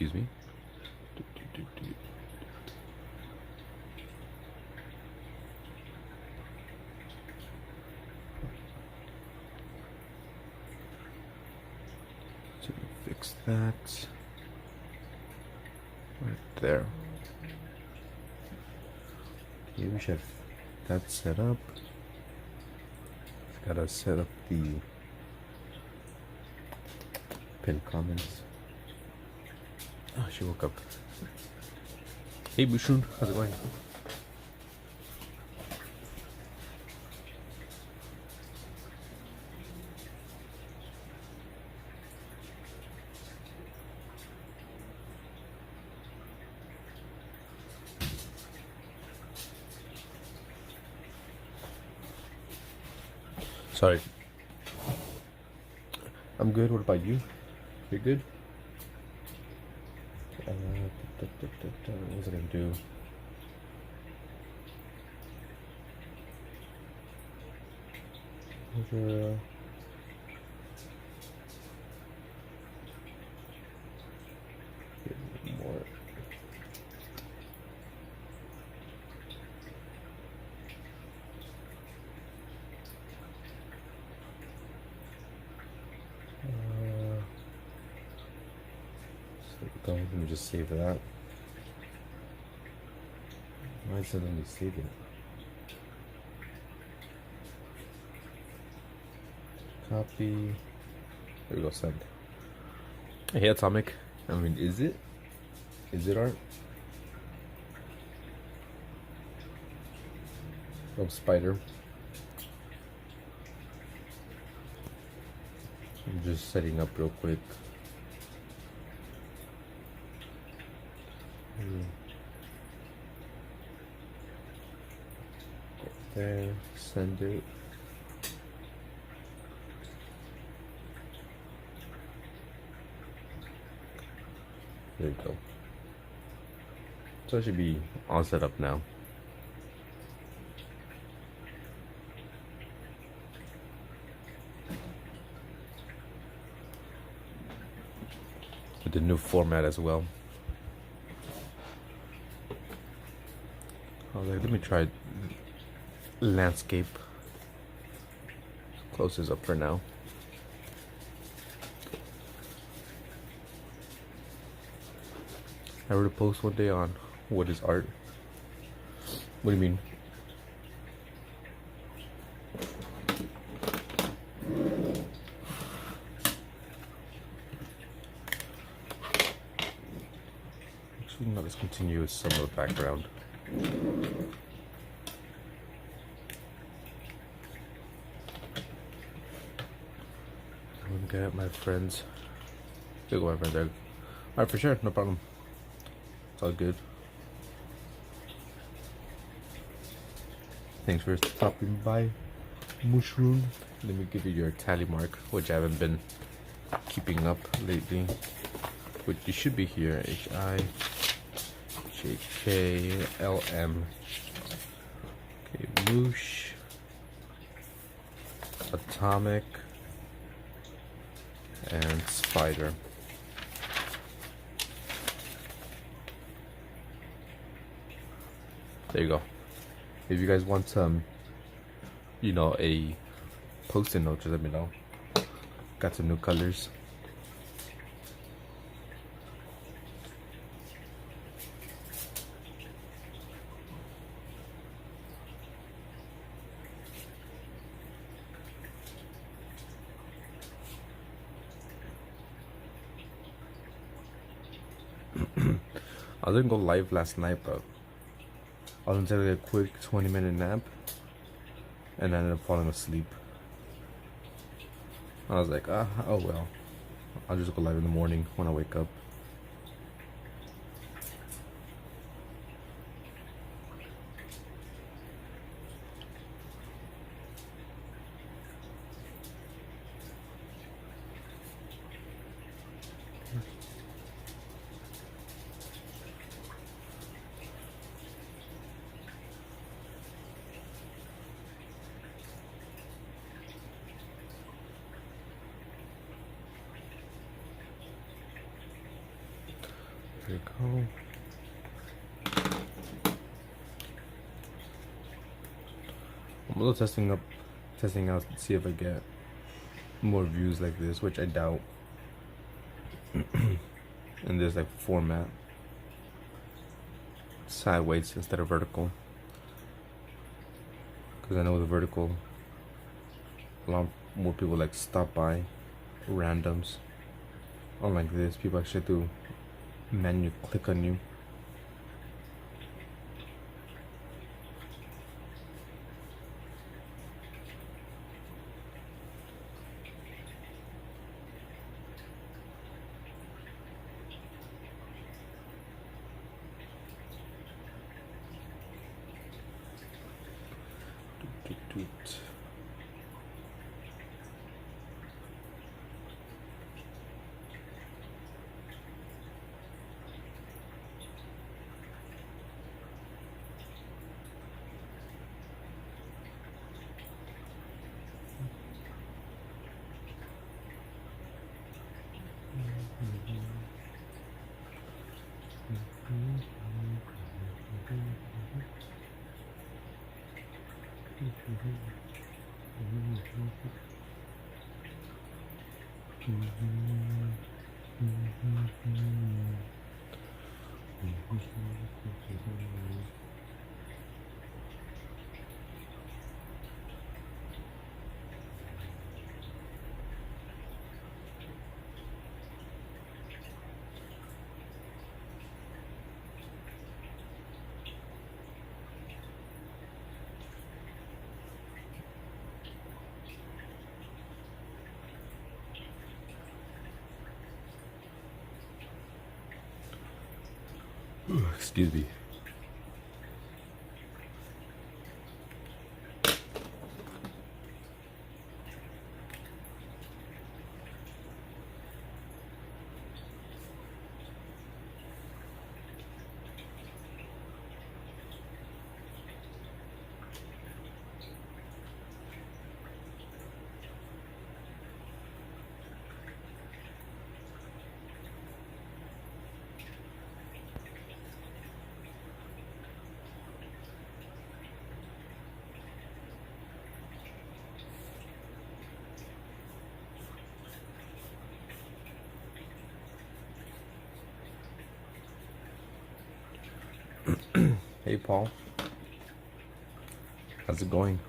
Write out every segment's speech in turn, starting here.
Excuse me. So fix that right there. Okay, we should have that set up. Just gotta set up the pin comments. Oh, she woke up. Hey Bushun, how's it going? Sorry. I'm good. What about you? You're good? What was I gonna do? More. So let me just save that. Why is it letting me save it? Copy. There we go, send. Hey Atomic. I mean, is it? Is it art? Oh, spider. I'm just setting up real quick. There, send it. There you go. So I should be all set up now. With the new format as well. I was like, let me try landscape. Close this up for now. I wrote a post one day on what is art. What do you mean? Actually, no, let's continue with some of the background. I'm gonna get my friends. Go, my friends. Alright, for sure, no problem. It's all good. Thanks for stopping by, Mushroom. Let me give you your tally mark, which I haven't been keeping up lately. Which you should be here. HIJKLM. Okay, Moosh. Atomic. And Spider. There you go. If you guys want some, you know, a post-it note, just let me know. Got some new colors. I didn't go live last night, but I was gonna take a quick 20-minute nap and I ended up falling asleep. I was like, oh well, I'll just go live in the morning when I wake up. There you go. I'm also testing out to see if I get more views like this, which I doubt. In this like format, sideways instead of vertical, because I know the vertical, a lot more people like stop by, randoms. Unlike this, people actually do manually click on you. Excuse me. Hey Paul, how's it going?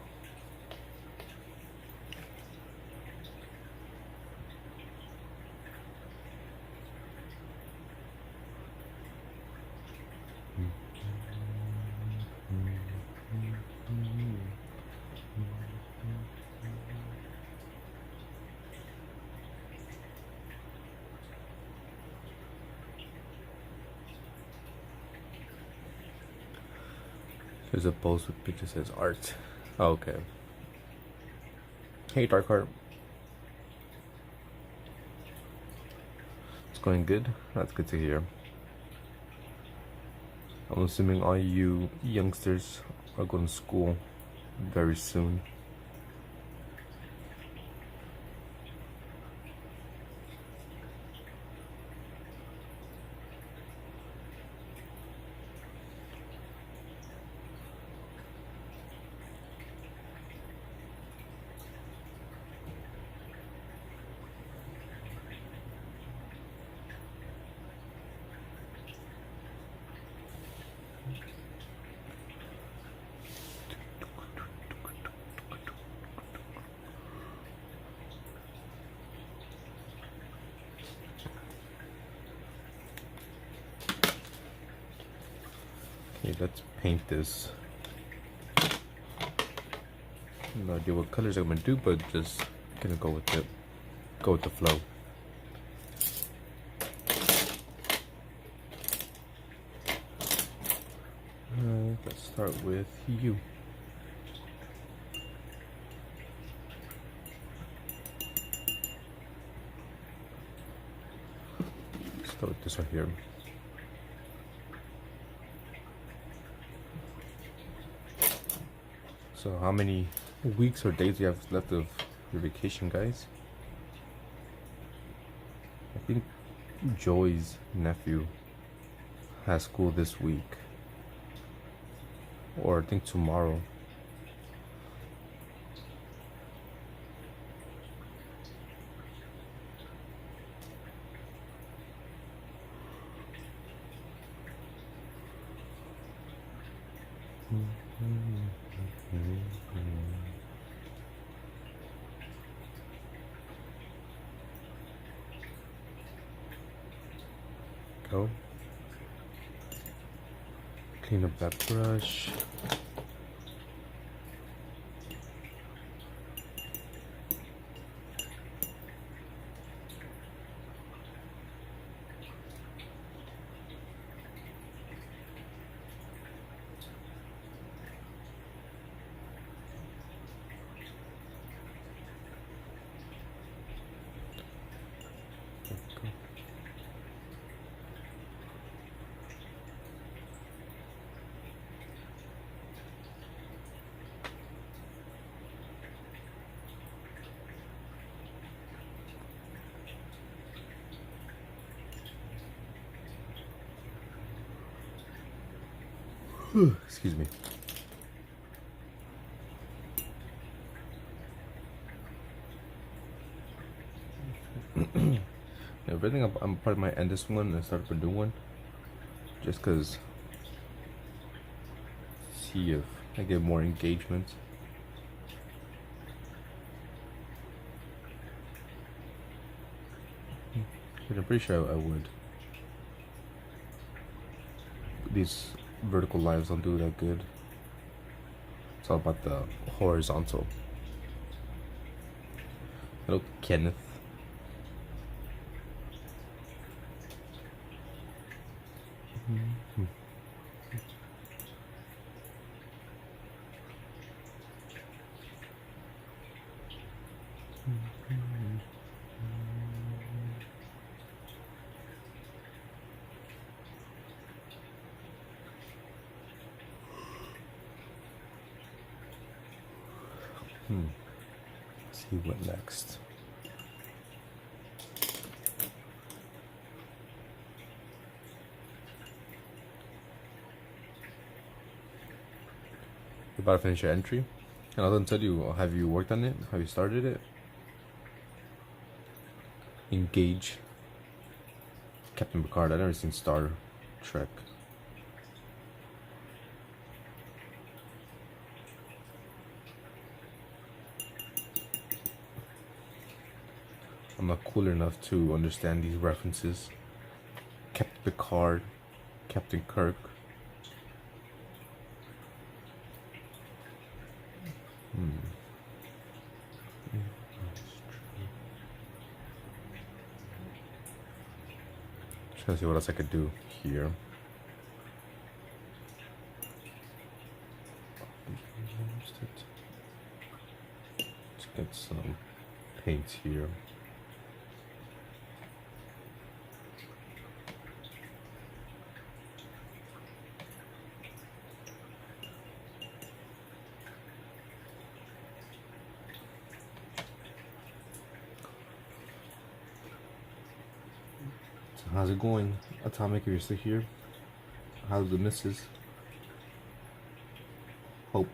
There's a post with picture says art. Oh, okay. Hey Darkheart. It's going good? That's good to hear. I'm assuming all you youngsters are going to school very soon. Okay, let's paint this. No idea what colors I'm gonna do, but just gonna go with it. Go with the flow. Let's start with you. Start with this right here. So how many weeks or days do you have left of your vacation, guys? I think Joy's nephew has school this week, or I think tomorrow. Go. Clean up that brush. Excuse me. I think I'm probably might end this one and start up a new one, just because see if I get more engagement. But I'm pretty sure I would. These vertical lives don't do that good. It's all about the horizontal. Hello, Kenneth. Let's see what next. You're about to finish your entry? And I didn't tell you, have you worked on it? Have you started it? Engage. Captain Picard. I've never seen Star Trek. I'm not cool enough to understand these references. Captain Picard, Captain Kirk. Trying to see what else I could do here. Let's get some paint here. How's it going, Atomic, if you're still here? How's the missus? Hope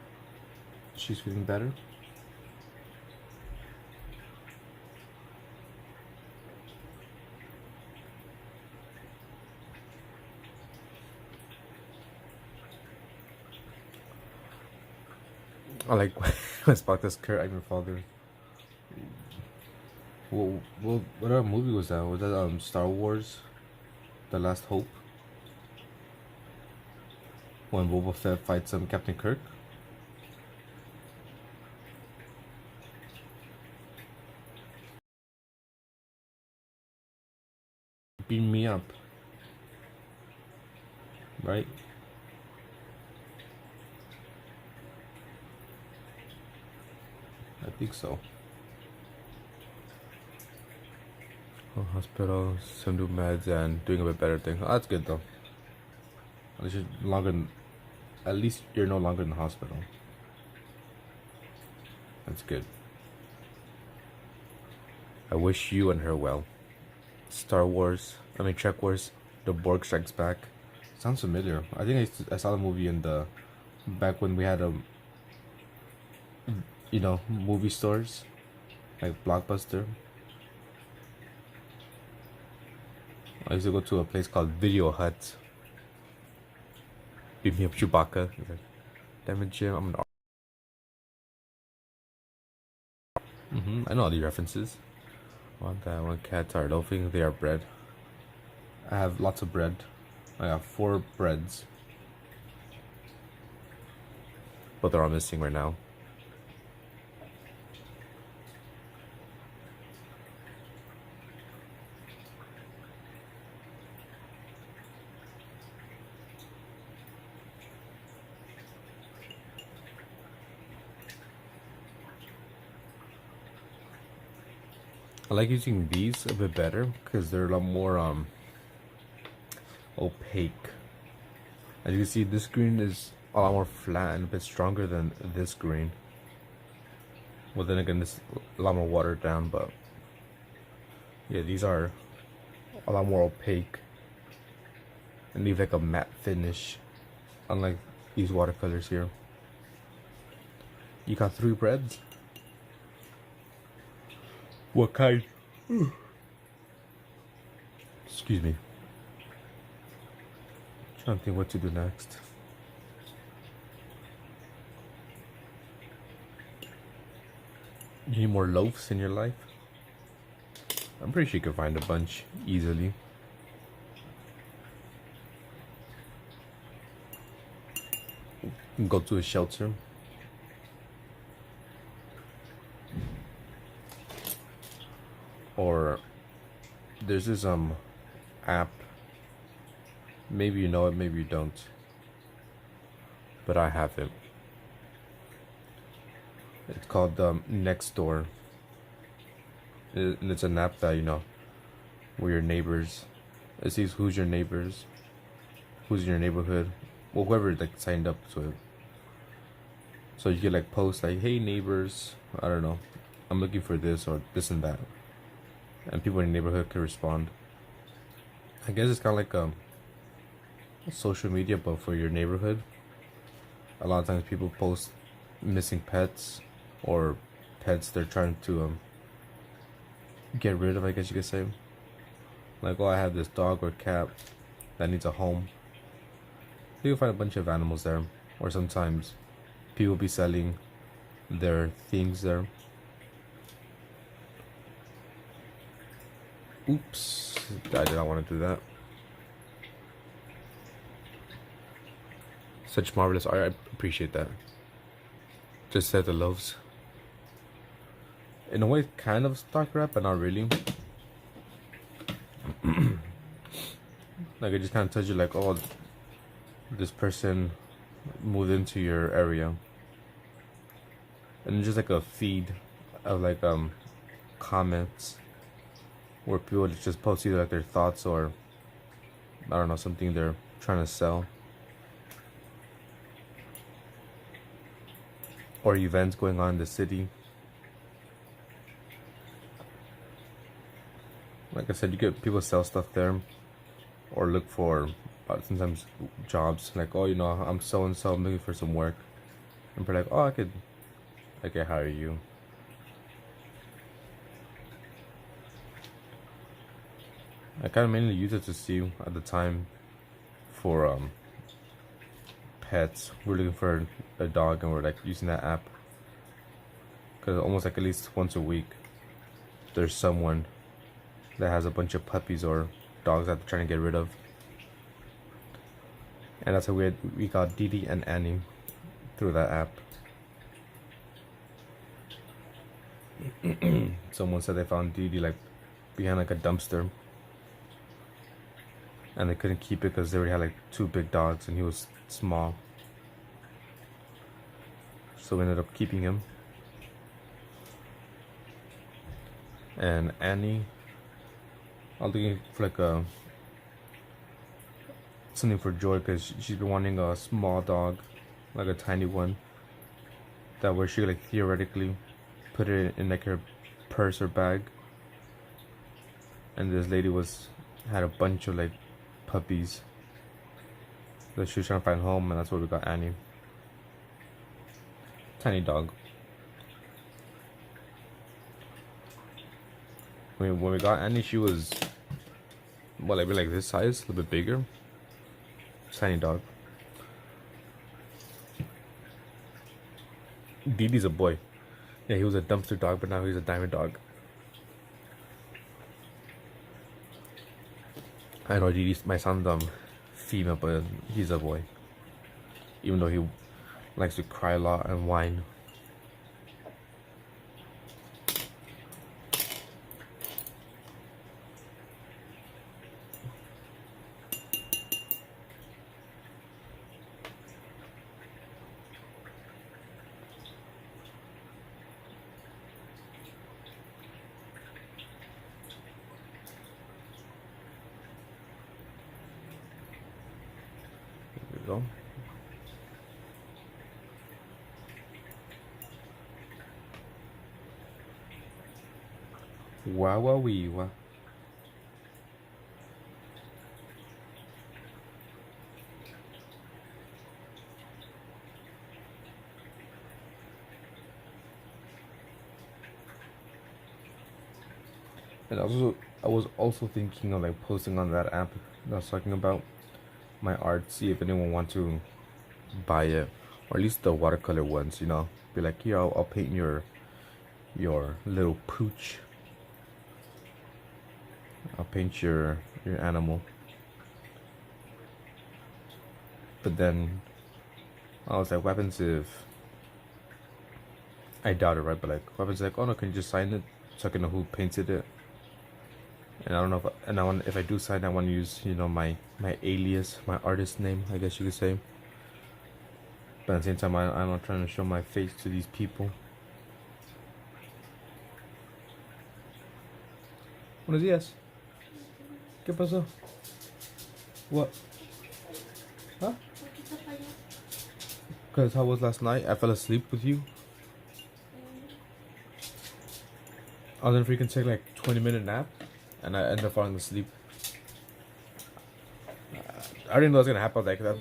she's feeling better. I like when Spock does Kurt, I'm your father. Well, what other movie was that? Was that Star Wars? The Last Hope? When Boba Fett fights Captain Kirk? Beam me up. Right? I think so. Hospital, some new meds, and doing a bit better thing. Oh, that's good though. At least you're no longer in the hospital. That's good. I wish you and her well. Trek Wars, The Borg Strikes Back. Sounds familiar. I think I saw the movie in the back when we had movie stores like Blockbuster. I used to go to a place called Video Hut. Beat me up Chewbacca. He's like, damn it, Jim, I'm an. I know all these references. One guy, one cat, sorry, don't think they are bread. I have lots of bread. I have 4 breads. But they're all missing right now. I like using these a bit better because they're a lot more opaque. As you can see, this green is a lot more flat and a bit stronger than this green. Well, then again, this is a lot more watered down, but yeah, these are a lot more opaque and leave like a matte finish, unlike these watercolors here. You got 3 breads? What kind? Excuse me. Trying to think what to do next. You need more loaves in your life? I'm pretty sure you can find a bunch easily. Go to a shelter. Or there's this app. Maybe you know it, maybe you don't. But I have it. It's called Nextdoor. And it's an app that, where your neighbors, it sees who's your neighbors, who's in your neighborhood, well, whoever like signed up to it. So you can like post like, hey neighbors, I don't know, I'm looking for this or this and that. And people in your neighborhood can respond. I guess it's kind of like social media, but for your neighborhood. A lot of times people post missing pets or pets they're trying to get rid of, I guess you could say. Like, oh, I have this dog or cat that needs a home. You can find a bunch of animals there. Or sometimes people be selling their things there. Oops, I did not want to do that. Such marvelous art, I appreciate that. Just said the loaves. In a way, kind of stock rap, but not really. Like, it just kind of tells you like, oh, this person moved into your area. And just like a feed of like comments where people just post either like their thoughts or I don't know, something they're trying to sell, or events going on in the city. Like I said, you get people sell stuff there or look for sometimes jobs, like, oh, I'm so and so, I'm looking for some work, and we're like, oh, I can hire you. I kind of mainly use it to see at the time for pets. We're looking for a dog and we're like using that app because almost like at least once a week there's someone that has a bunch of puppies or dogs that they're trying to get rid of. And that's how we got Dee Dee and Annie through that app. Someone said they found Dee Dee like behind like a dumpster, and they couldn't keep it because they already had like 2 big dogs and he was small. So we ended up keeping him. And Annie, I'm looking for like something for Joy because she's been wanting a small dog, like a tiny one, that where she could like theoretically put it in like her purse or bag. And this lady had a bunch of like puppies, So she was trying to find home, and that's where we got Annie. Tiny dog. When we got Annie, she was, well, maybe like this size, a little bit bigger. Tiny dog. Didi's a boy. Yeah, he was a dumpster dog, but now he's a diamond dog. I know Didi might sound female, but he's a boy. Even though he likes to cry a lot and whine. There we go. Wow, wow, wee, wow. And I was also thinking of like posting on that app that I was talking about my art, see if anyone wants to buy it, or at least the watercolor ones. You know, be like, here, I'll paint your little pooch. I'll paint your animal. But then I was like, what happens if I doubt it, right? But like, what happens like, oh no, can you just sign it so I can know who painted it? And I don't know if I do sign, I want to use, you know, my alias, my artist name, I guess you could say. But at the same time, I'm not trying to show my face to these people. Buenos días. ¿Qué pasó? What? Huh? Because how was last night? I fell asleep with you. I was in a freaking take like 20-minute nap, and I ended up falling asleep. I already know what's gonna happen. Like that.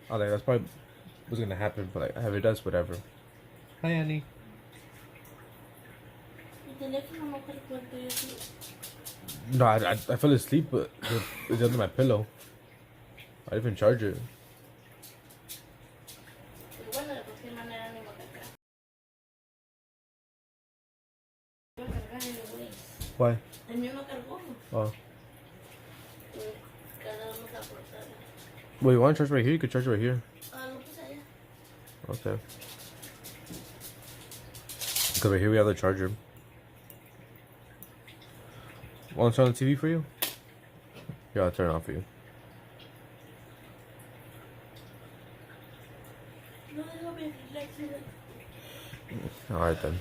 I was like, that's probably what's gonna happen. But like, if it does, whatever. Hi, Annie. No, I fell asleep, but it's under my pillow. I didn't even charge it. Why? Oh. Well, you want to charge right here? You could charge right here. Okay. Because right here we have the charger. Want to turn on the TV for you? Yeah, I'll turn it on for you. Alright then.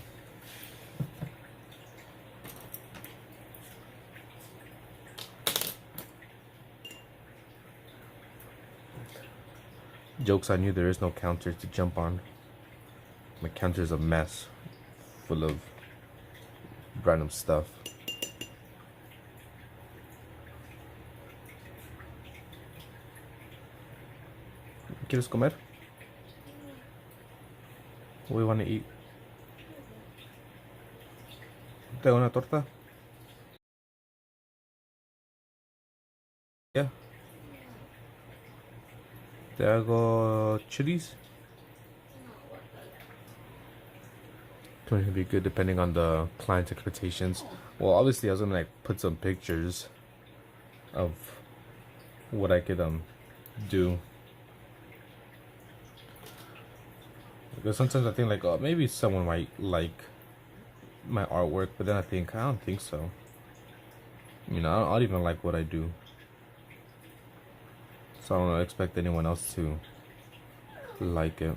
Jokes on you, there is no counter to jump on. My counter is a mess full of random stuff. ¿Quieres comer? What do you want to eat? ¿Te hago una torta? Yeah. ¿Te hago chilies? It's going to be good depending on the client's expectations. Well, obviously I was gonna like put some pictures of what I could do. Because sometimes I think like, oh, maybe someone might like my artwork, but then I don't think so. You know, I don't even like what I do. So I don't expect anyone else to like it.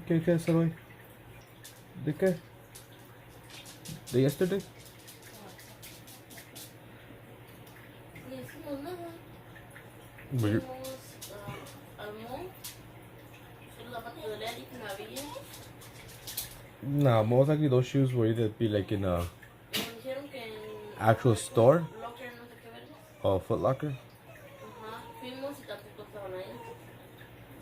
¿Qué hacer hoy? ¿De qué? ¿De yesterday? No hicimos nada. Were you- Fuimos al mall. Solo la parte de Eric no había. Nah, most likely those shoes were either be like in a Me dijeron que en actual store Locker, no sé qué vergas. or Foot Locker. Ajá. Fuimos y tampoco estaban ahí.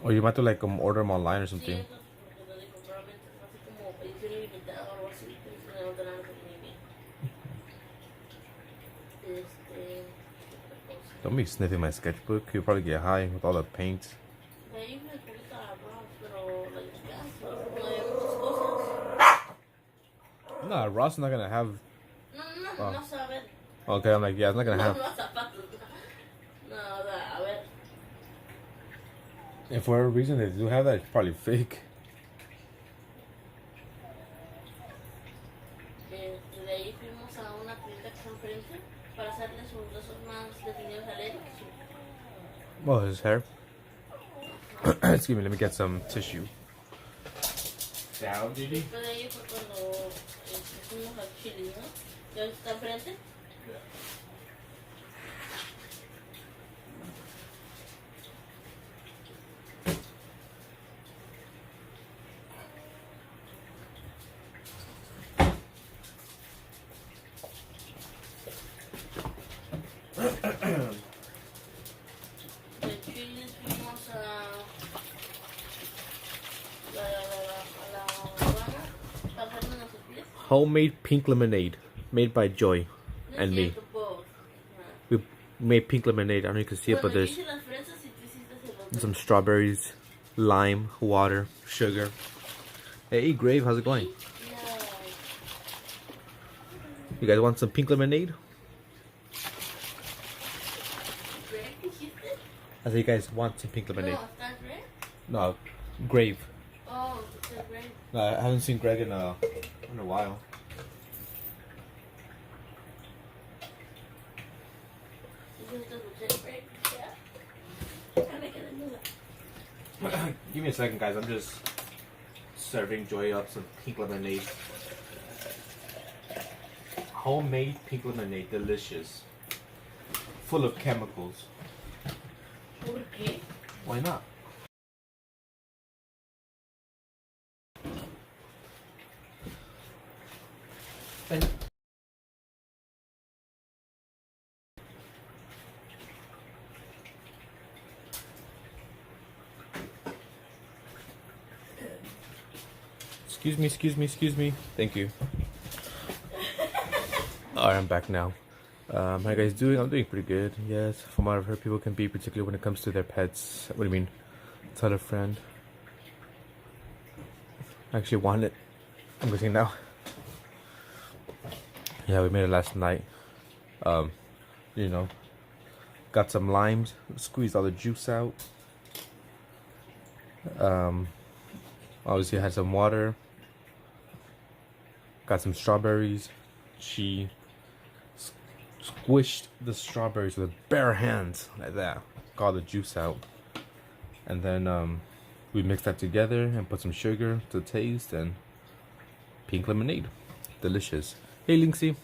Or you might have to like order them online or Sí, something. eso es porque lo dijo. Probablemente fue así como edición limitada o algo así. Pero no me ordenaron ni bien. ¿Qué otra cosa? Don't be sniffing my sketchbook. You'll probably get high with all the paint. De ahí me fui a Ross, pero la gas, no había muchas cosas. Nah, Ross is not gonna have. No, no saber. Okay, I'm like, yeah, it's not gonna No, have. no zapatos. No, o sea, a ver. If for whatever reason they do have that, it's probably fake. De ahí fuimos a una tienda que está enfrente para hacerle sus brazos más definidos a Eric. Oh, his hair. Excuse me, let me get some tissue. Down, Didi. Después de ahí fue cuando fuimos al Chili, ¿no? ¿Ya ves que está enfrente? De Chili fuimos a la Habana para hacernos unos splits. Homemade pink lemonade, made by Joy No and es me. cierto, both. We made pink lemonade. I don't know if you can see it, but Bueno, yo there's hice las fresas y tú hiciste el otro. some strawberries, lime, water, sugar. Hey, Grave, how's it going? Yeah. You guys want some pink lemonade? ¿Greg dijiste? I said you guys want some pink lemonade. No, ¿está Greg? No, Grave. Oh, it's Greg. No, I haven't seen Greg in a while. Yo te escuché Greg, ya. Ya me quedé muda. Give me a second, guys. I'm just serving Joy up some pink lemonade. Homemade pink lemonade, delicious. Full of chemicals. ¿Por qué? Why not? And excuse me. Thank you. Alright, I'm back now. How you guys doing? I'm doing pretty good. Yes, from what I've heard, people can be, particularly when it comes to their pets. What do you mean? Tell a friend. I actually want it. I'm guessing now. Yeah, we made it last night. You know, got some limes, squeezed all the juice out. Obviously had some water. Got some strawberries. She squished the strawberries with bare hands like that. Got all the juice out, and then we mixed that together and put some sugar to taste and pink lemonade. Delicious. Hey Linksy.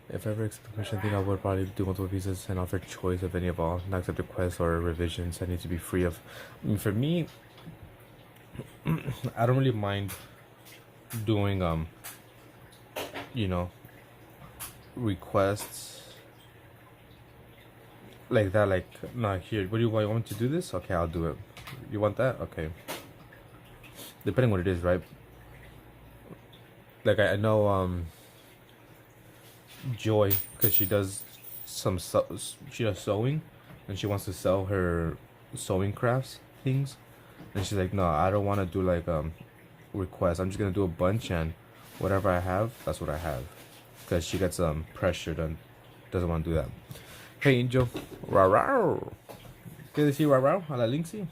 If ever accept permission, I think I would probably do multiple pieces and offer choice of any of all. Not accept requests or revisions. I need to be free of. I mean, for me, I don't really mind doing you know, requests like that. Like, nah, here. What do you want? You want me to do this? Okay, I'll do it. You want that? Okay. Depending what it is, right? Like I know Joy, because she does she does sewing, and she wants to sell her sewing crafts things, and she's like, no, I don't want to do like requests. I'm just gonna do a bunch, and whatever I have, that's what I have, because she gets pressured and doesn't want to do that. Hey Angel, rah rah. ¿Qué decir rah rah a la Linksy?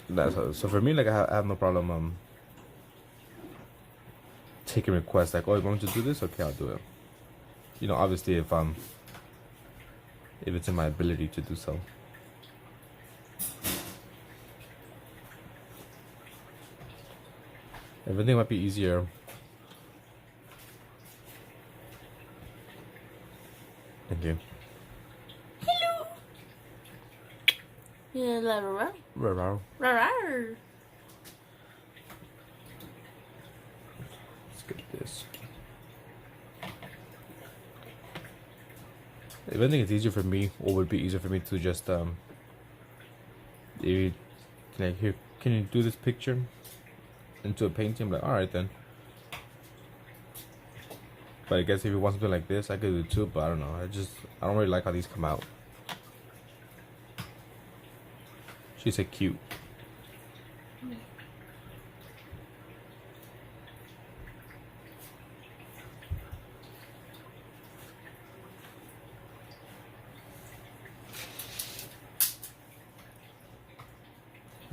That's so for me, like I have no problem taking requests. Like, oh, you want to do this? Okay, I'll do it. You know, obviously if it's in my ability to do so. Everything might be easier. Thank you. Hello. Yeah, la la la Wow. la la. Let's get this. If I think it's easier for me, or would be easier for me to just you, like, here, can you do this picture into a painting? I'm like, all right then. But I guess if you want something like this, I could do it too. But I don't know. I don't really like how these come out. She said cute.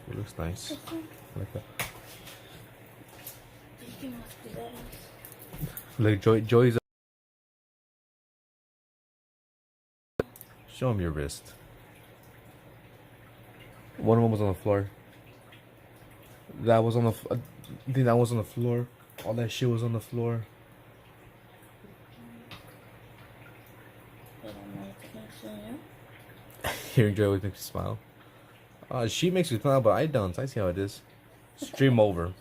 It looks nice. I like that. Like Joy's. Show him your wrist. One of them was on the floor. That was on the. I think that was on the floor. All that shit was on the floor. Hearing Joy always makes me smile. She makes me smile, but I don't. I see how it is. Stream over.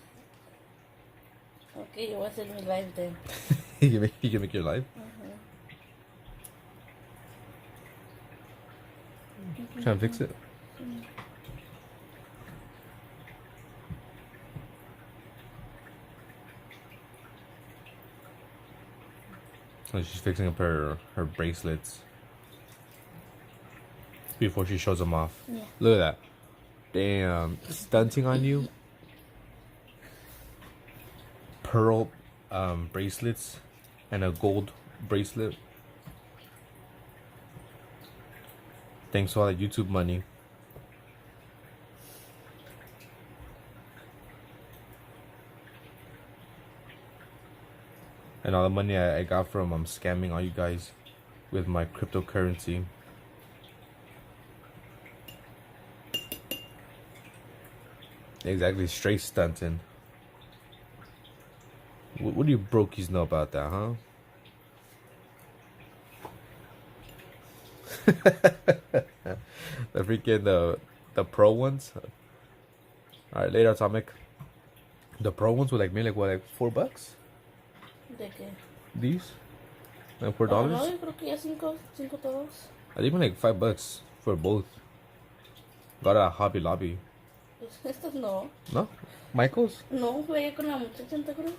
Okay, what's in my life then? You can make your life. Trying to fix it. So she's fixing up her bracelets before she shows them off. Yeah. Look at that. Damn, stunting on you. Pearl bracelets and a gold bracelet. Thanks to all that YouTube money. And all the money I got from scamming all you guys with my cryptocurrency. Exactly, straight stunting. What do you brokies know about that, huh? The freaking the pro ones. All right, later, Atomic. The pro ones were like maybe like $4. ¿De qué? These, like $4. No, yo creo que ya cinco todos. I think like $5 for both. Got a Hobby Lobby. Pues estos no. No, Michaels. No, fue allá con la muchacha, ¿te acuerdas?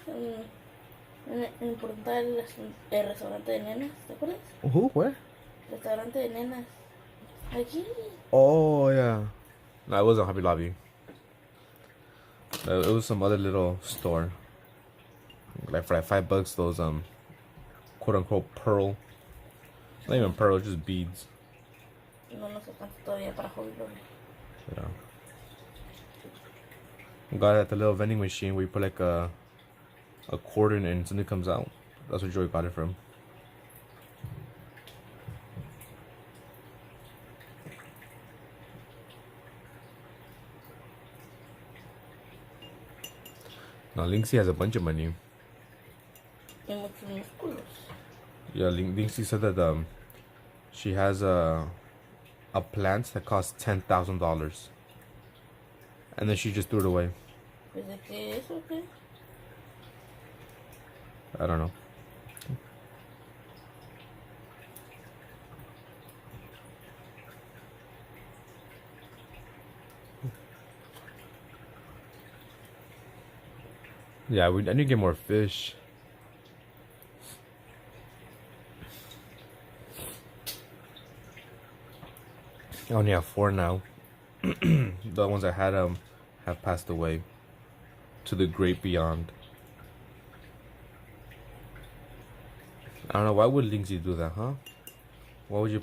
En Portal, el restaurante de nenas, ¿te acuerdas? Who? Where? Restaurante de nenas. Aquí. Oh yeah. No, it wasn't Hobby Lobby. It was some other little store. Like for like $5, those quote unquote pearl. Not even pearl, just beads. No nos alcanza todavía para Hobby Lobby. Yeah. Got it at the little vending machine where you put like a quarter in and something comes out. That's where Joy got it from. Now Linksy has a bunch of money. Y muchos músculos. Yeah, Linksy said that she has a plant that costs $10,000, and then she just threw it away. ¿Pues de qué es o qué? I don't know. Yeah, I need to get more fish. I only have 4 now. The ones I had have passed away to the great beyond. I don't know, why would Linksy do that, huh? Why would you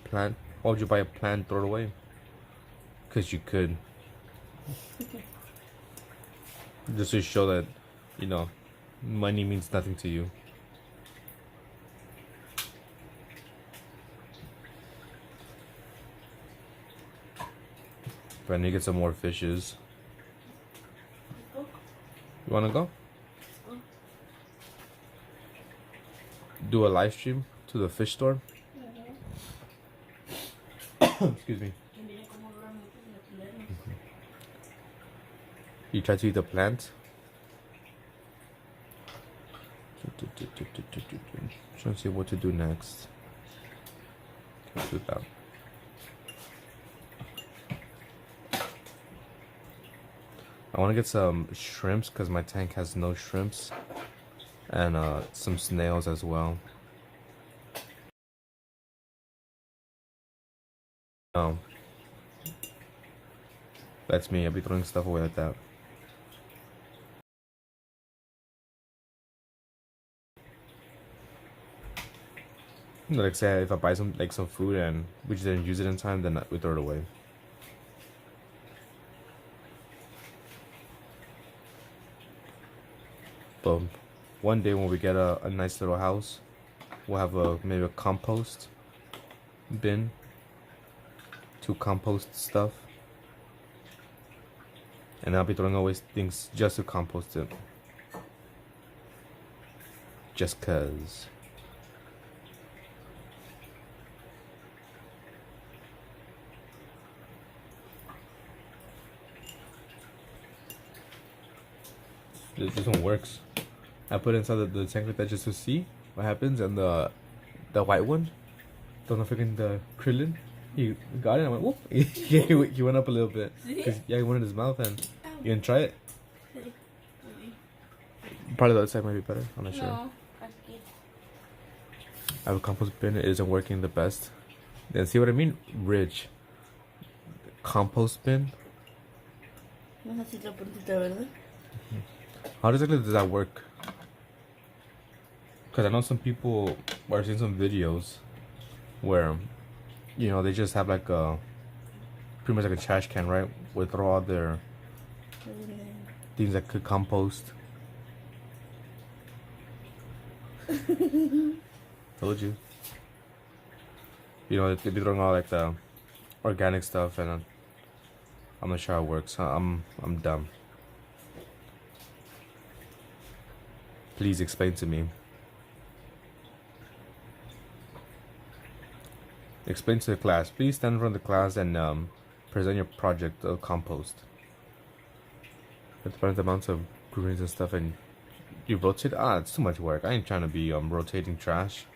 buy a plant and throw it away? Because you could. Just to show that, you know, money means nothing to you. But I need to get some more fishes. You wanna go? do a live stream to the fish store. Excuse me. You try to eat the plant. Trying to see what to do next. Can't do that. I want to get some shrimps because my tank has no shrimps, and some snails as well. That's me. I'll be throwing stuff away like that. Like say if I buy some food and we just didn't use it in time, then we throw it away. But one day when we get a nice little house, we'll have maybe a compost bin to compost stuff, and I'll be throwing away things just to compost it, just cause. This one works. I put it inside the tank like that just to see what happens, and the white one, the freaking the krillin, he got it. I went whoop. he went up a little bit. Cause yeah, he went in his mouth, and you can try it. Probably the other side might be better. I'm not sure. No, I have a compost bin. It isn't working the best. Then see what I mean? Ridge. Compost bin. How exactly does that work? Because I know some people are seeing some videos where, you know, they just have like a pretty much like a trash can, right? Where they throw all their things that could compost. Told you. You know, they'd be throwing all like the organic stuff, and I'm not sure how it works. I'm dumb. Please explain to me. Explain to the class. Please stand in front of the class and present your project of compost. With different amounts of greens and stuff, and you rotate. It's too much work. I ain't trying to be rotating trash.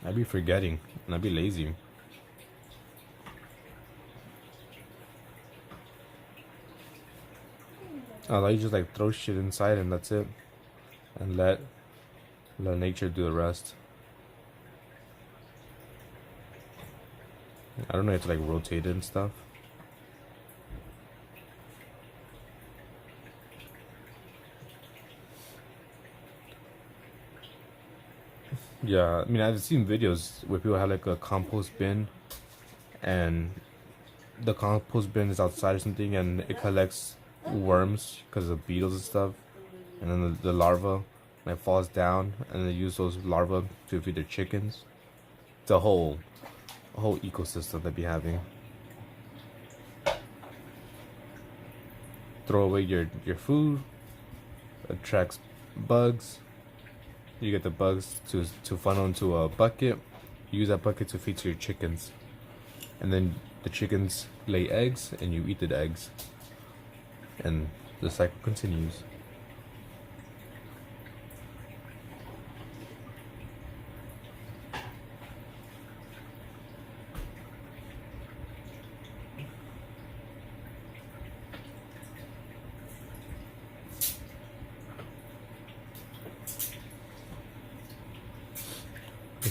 I'd be forgetting, and I'd be lazy. Oh, you just like throw shit inside and that's it, and let nature do the rest. I don't know, you have to like rotate it and stuff. Yeah, I mean, I've seen videos where people have like a compost bin, and the compost bin is outside or something, and it collects worms because of beetles and stuff, and then the larva like falls down, and they use those larvae to feed their chickens. It's a whole ecosystem they'd be having. Throw away your food, attracts bugs. You get the bugs to funnel into a bucket. You use that bucket to feed to your chickens, and then the chickens lay eggs, and you eat the eggs, and the cycle continues.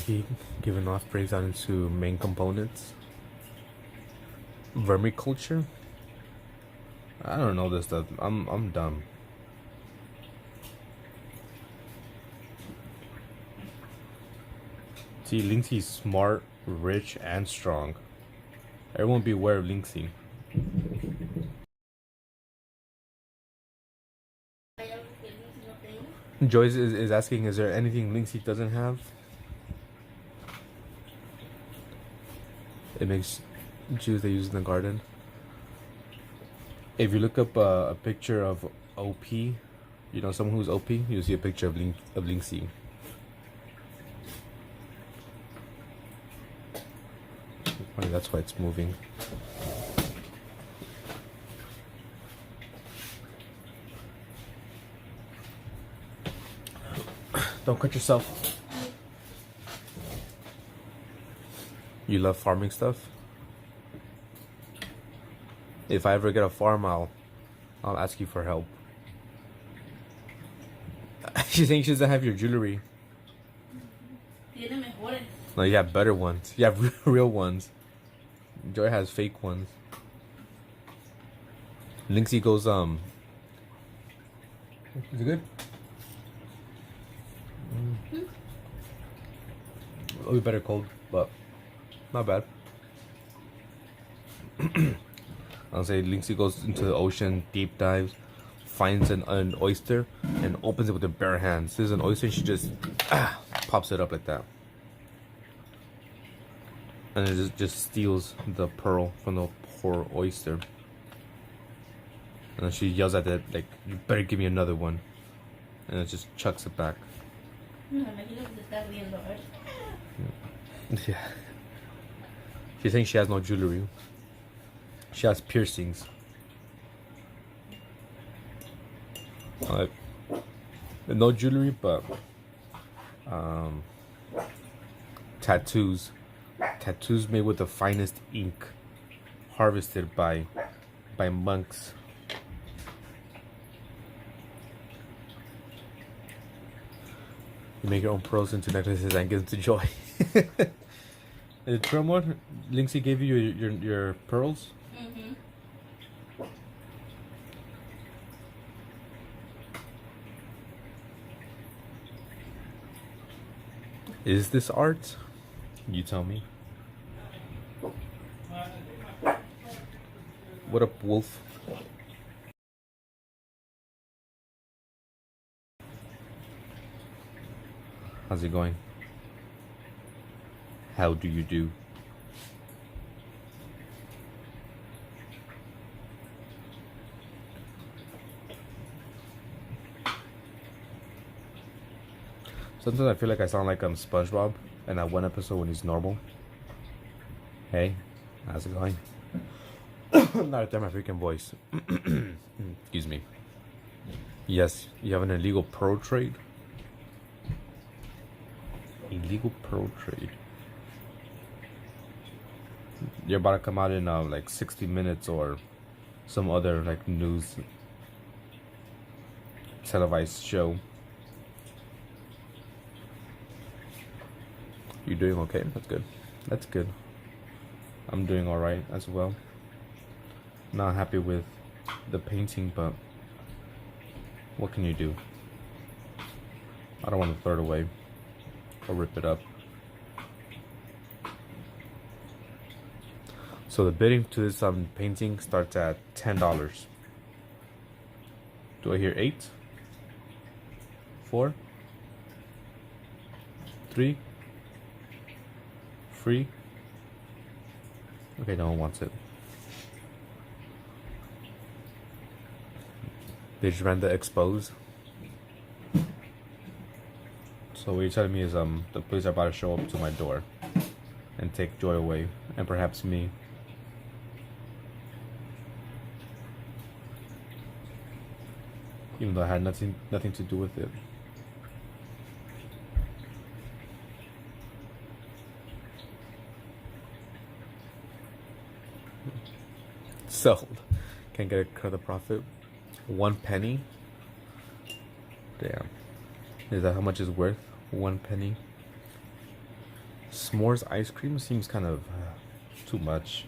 He given off breaks down into main components. Vermiculture. I don't know this stuff. I'm dumb. See, Linksey's smart, rich, and strong. Everyone beware of Linksey. Joyce is asking, is there anything Linksey doesn't have? It makes juice they use in the garden. If you look up a picture of OP, you know someone who's OP, you'll see a picture of Linksy. Funny, that's why it's moving. Don't cut yourself. You love farming stuff? If I ever get a farm, I'll ask you for help. She thinks she doesn't have your jewelry. Tiene mejores. No, you have better ones. You have real ones. Joy has fake ones. Linksy goes, Is it good? It'll be better cold, but not bad. I'll say Linksy goes into the ocean, deep dives, finds an oyster, and opens it with her bare hands. There's an oyster, and she just pops it up like that. And it just steals the pearl from the poor oyster. And then she yells at it, like, you better give me another one. And it just chucks it back. No, me imagino que se está riendo. A ver. Yeah. She's saying she has no jewelry. She has piercings. No jewelry, but tattoos. Tattoos made with the finest ink, harvested by monks. You make your own pearls into necklaces and give them to Joy. Is it true, more? Linksy gave you your pearls? Mhm. Is this art? You tell me. What up, Wolf? How's it going? How do you do? Sometimes I feel like I sound like SpongeBob in that one episode when he's normal. Hey, how's it going? Not a my freaking voice. Excuse me. Yes, you have an illegal pearl trade. Illegal pearl trade. You're about to come out in like 60 Minutes or some other like news televised show. You doing okay? That's good. That's good. I'm doing all right as well. Not happy with the painting, but what can you do? I don't want to throw it away or rip it up. So the bidding to this painting starts at $10. Do I hear 8? 4? 3? Free? Okay, no one wants it. They just ran the expose. So what you're telling me is the police are about to show up to my door and take Joy away, and perhaps me. Even though I had nothing to do with it. Sold. Can't get a cut of the profit. 1 penny. Damn. Is that how much it's worth? 1 penny. S'mores ice cream seems kind of too much.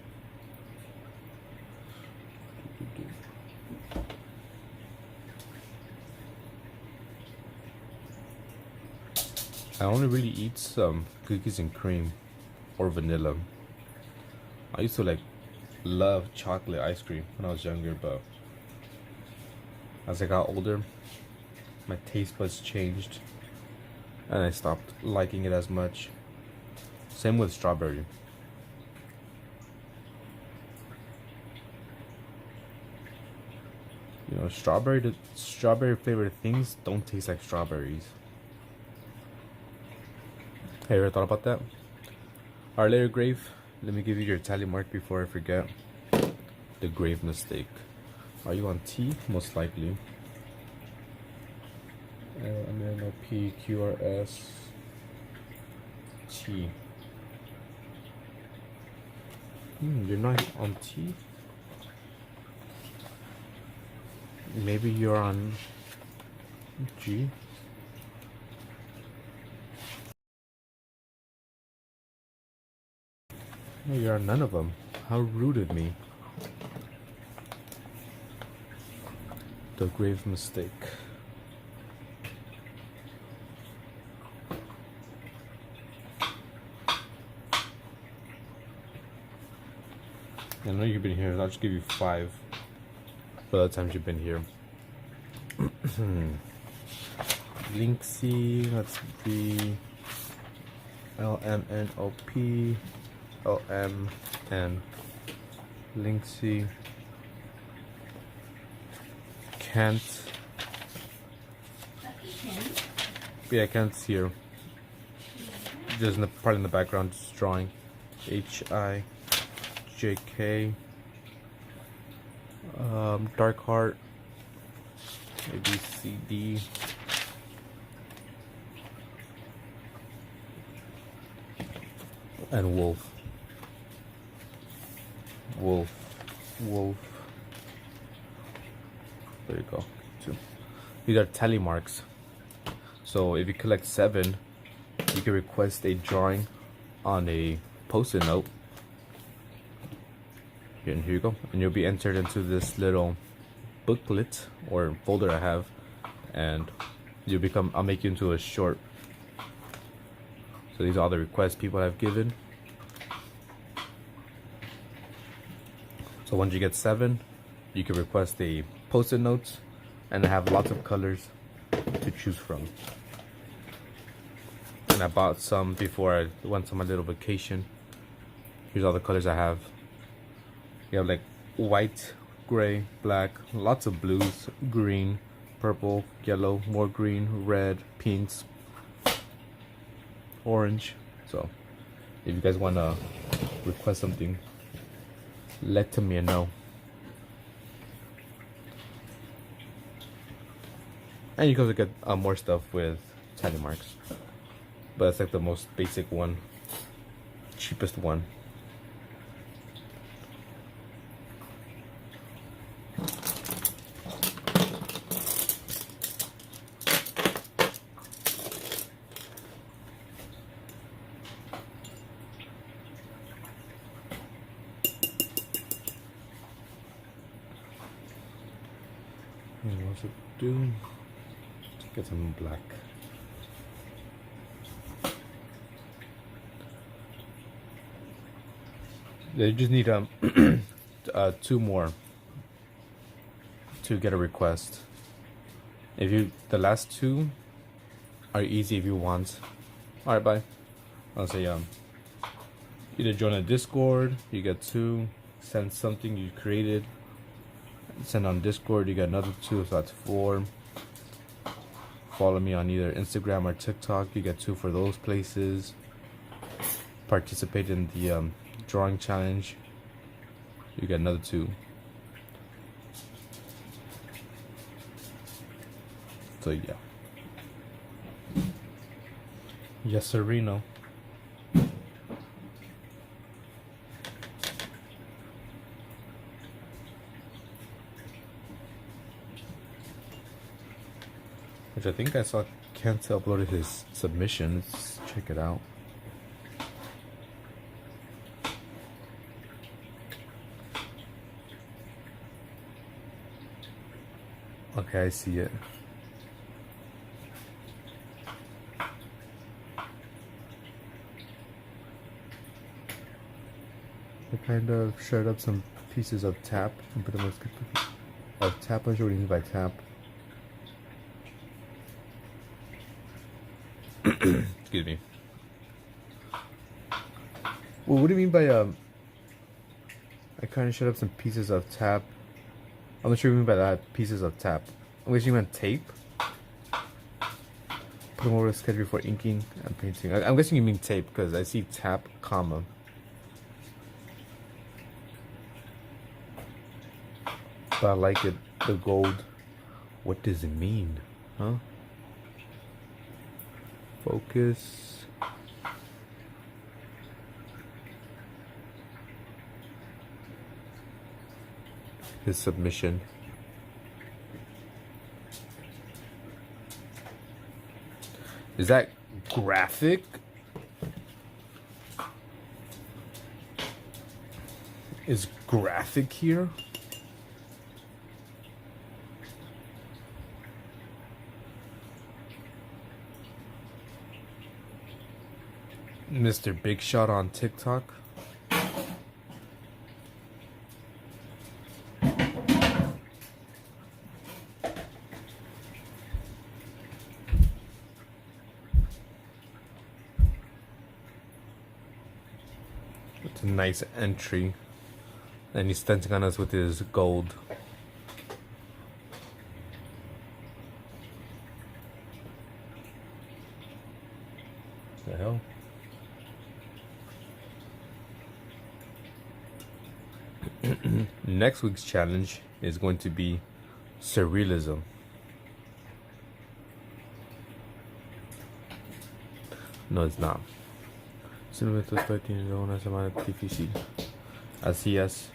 I only really eat some cookies and cream or vanilla. I used to like love chocolate ice cream when I was younger, but as I got older, my taste buds changed and I stopped liking it as much. Same with strawberry. You know, Strawberry flavored things don't taste like strawberries. Hey, ever thought about that? Alright, later, Grave. Let me give you your tally mark before I forget. The grave mistake. Are you on T? Most likely. LMNOP T. You're not on T? Maybe you're on G? No, you're on none of them. How rude of me. The grave mistake. I know you've been here. I'll just give you 5 for the times you've been here. Linksy, let's be LMNOP, LM, and Linksy. Can't. Yeah, Kent's here. There's a part in the background just drawing. HIJK. Dark Heart. ABCD. And Wolf. There you go. 2. These are tally marks. So if you collect 7, you can request a drawing on a post-it note. Here you go. And you'll be entered into this little booklet or folder I have, and I'll make you into a short. So these are all the requests people have given. So once you get 7, you can request a post-it notes, and I have lots of colors to choose from. And I bought some before I went on my little vacation. Here's all the colors I have. You have like white, gray, black, lots of blues, green, purple, yellow, more green, red, pinks, orange. So if you guys want to request something, let me know. And you can also get more stuff with tally marks, but it's like the most basic one, cheapest one. What's it do? Let's get some black. You just need 2 more to get a request. The last 2 are easy if you want. All right, bye. I'll say either join a Discord, you get 2. Send something you created. Send on Discord, you get another 2, so that's 4. Follow me on either Instagram or TikTok, you get 2 for those places. Participate in the drawing challenge, you get another 2. So yeah. Yes, Sereno. Which I think I saw Kent uploaded his submission. Let's check it out. Okay, I see it. I kind of shred up some pieces of tap and put them of tap. I'm sure what you mean by tap. Excuse me. Well, what do you mean by I kind of shred up some pieces of tap I'm not sure what you mean by that. Pieces of tap. I'm guessing you meant tape. Put them over the sketch before inking and painting. I'm guessing you mean tape because I see tap, comma. But I like it. The gold. What does it mean? Huh? Focus. His submission. Is that graphic? Is graphic here? Mr. Big Shot on TikTok. It's a nice entry. And he's stunting on us with his gold. The hell? Next week's challenge is going to be surrealism. No, it's not. Simplemente estoy teniendo una semana difícil. Así es.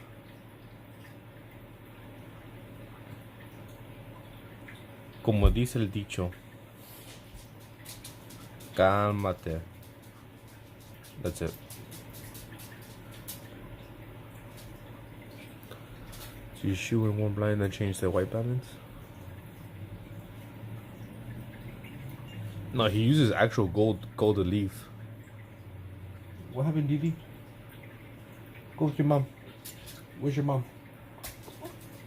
Como dice el dicho, cálmate. That's it. So you shoe in one blind and then change the white balance? No, he uses actual gold leaf. What happened, Didi? Go with your mom. Where's your mom?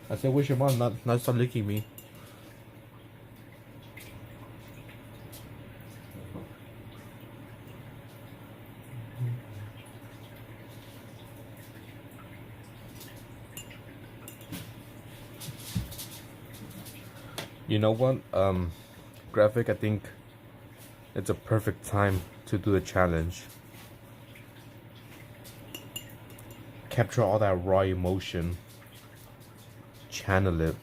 I said, where's your mom? Not stop licking me. You know what? Graphic, I think it's a perfect time to do the challenge. Capture all that raw emotion. Channel it.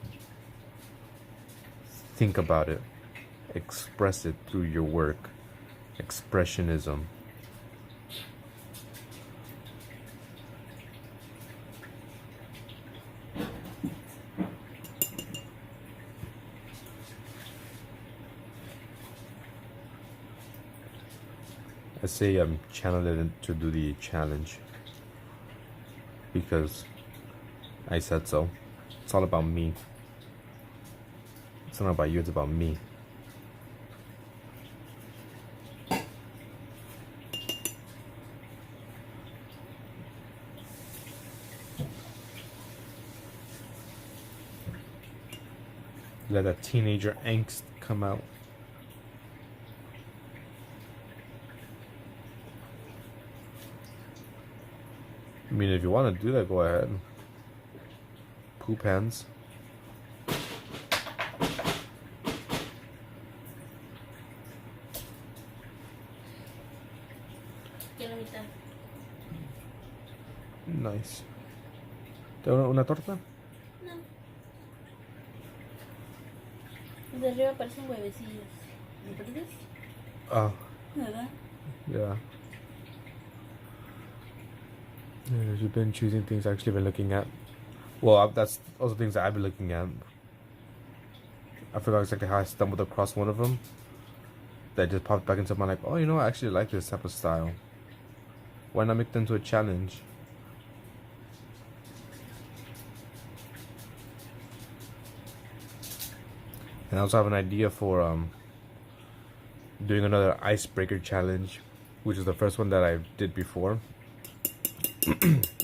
Think about it. Express it through your work. Expressionism. I say I'm channeling to do the challenge because I said so. It's all about me. It's not about you, it's about me. Let that teenager angst come out. I mean, if you want to do that, go ahead. Poop hands. Nice. ¿Te da una torta? No. De arriba parecen huevecillos. ¿Me perdes? Ah. ¿Verdad? Yeah. Yeah, you've been choosing things I've actually been looking at. Well, that's also things that I've been looking at. I forgot exactly how I stumbled across one of them. That just popped back into my like, oh, you know, I actually like this type of style. Why not make them into a challenge? And I also have an idea for doing another icebreaker challenge, which is the first one that I did before.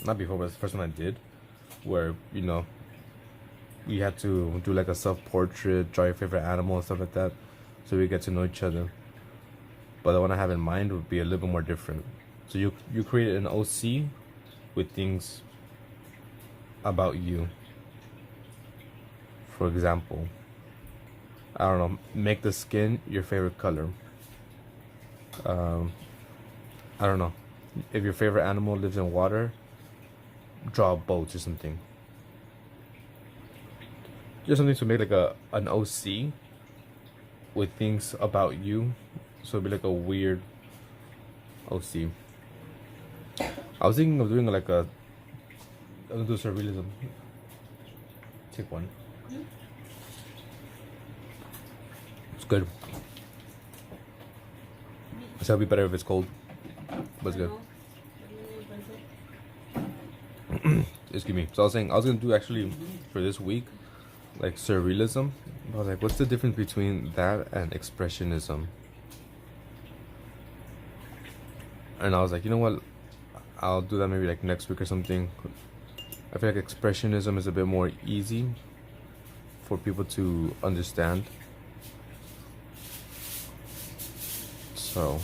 Not before, but it's the first one I did, where, you know, we had to do like a self-portrait, draw your favorite animal and stuff like that, so we get to know each other. But the one I have in mind would be a little bit more different. So you create an OC with things about you. For example, I don't know, make the skin your favorite color. I don't know, if your favorite animal lives in water, draw a boat or something. Just something to make like an OC with things about you, so it'd be like a weird OC. I was thinking of doing like I'm gonna do surrealism. Take one. It's good. So it'll be better if it's cold. But it's good. Excuse me. So I was saying I was gonna do actually for this week like surrealism. I was like, what's the difference between that and expressionism? And I was like, you know what? I'll do that maybe like next week or something. I feel like expressionism is a bit more easy for people to understand. So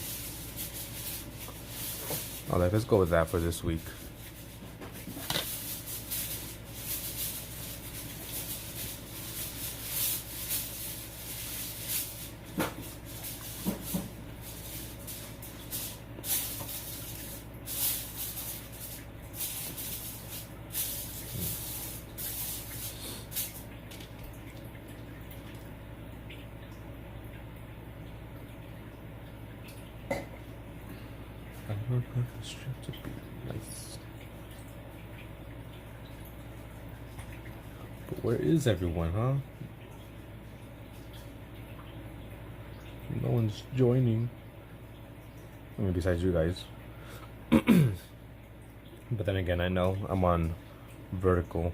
I was like, let's go with that for this week. I don't want the strip to be nice. But where is everyone, huh? No one's joining. I mean, besides you guys. But then again, I know I'm on vertical.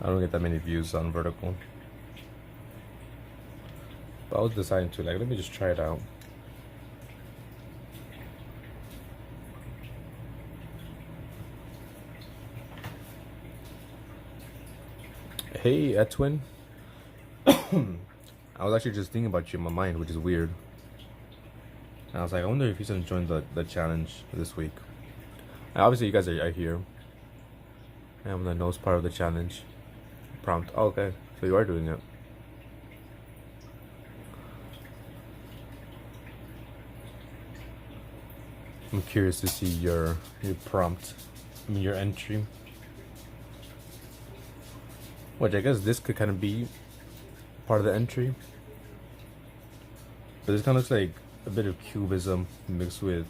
I don't get that many views on vertical. But I was deciding to, like, let me just try it out. Hey, Etwin. I was actually just thinking about you in my mind, which is weird. And I was like, I wonder if he's gonna join the challenge this week. And obviously, you guys are here. And I'm the nose part of the challenge. Prompt. Oh, okay, so you are doing it. I'm curious to see your prompt. I mean, your entry. Which I guess this could kind of be part of the entry. But this kind of looks like a bit of cubism mixed with,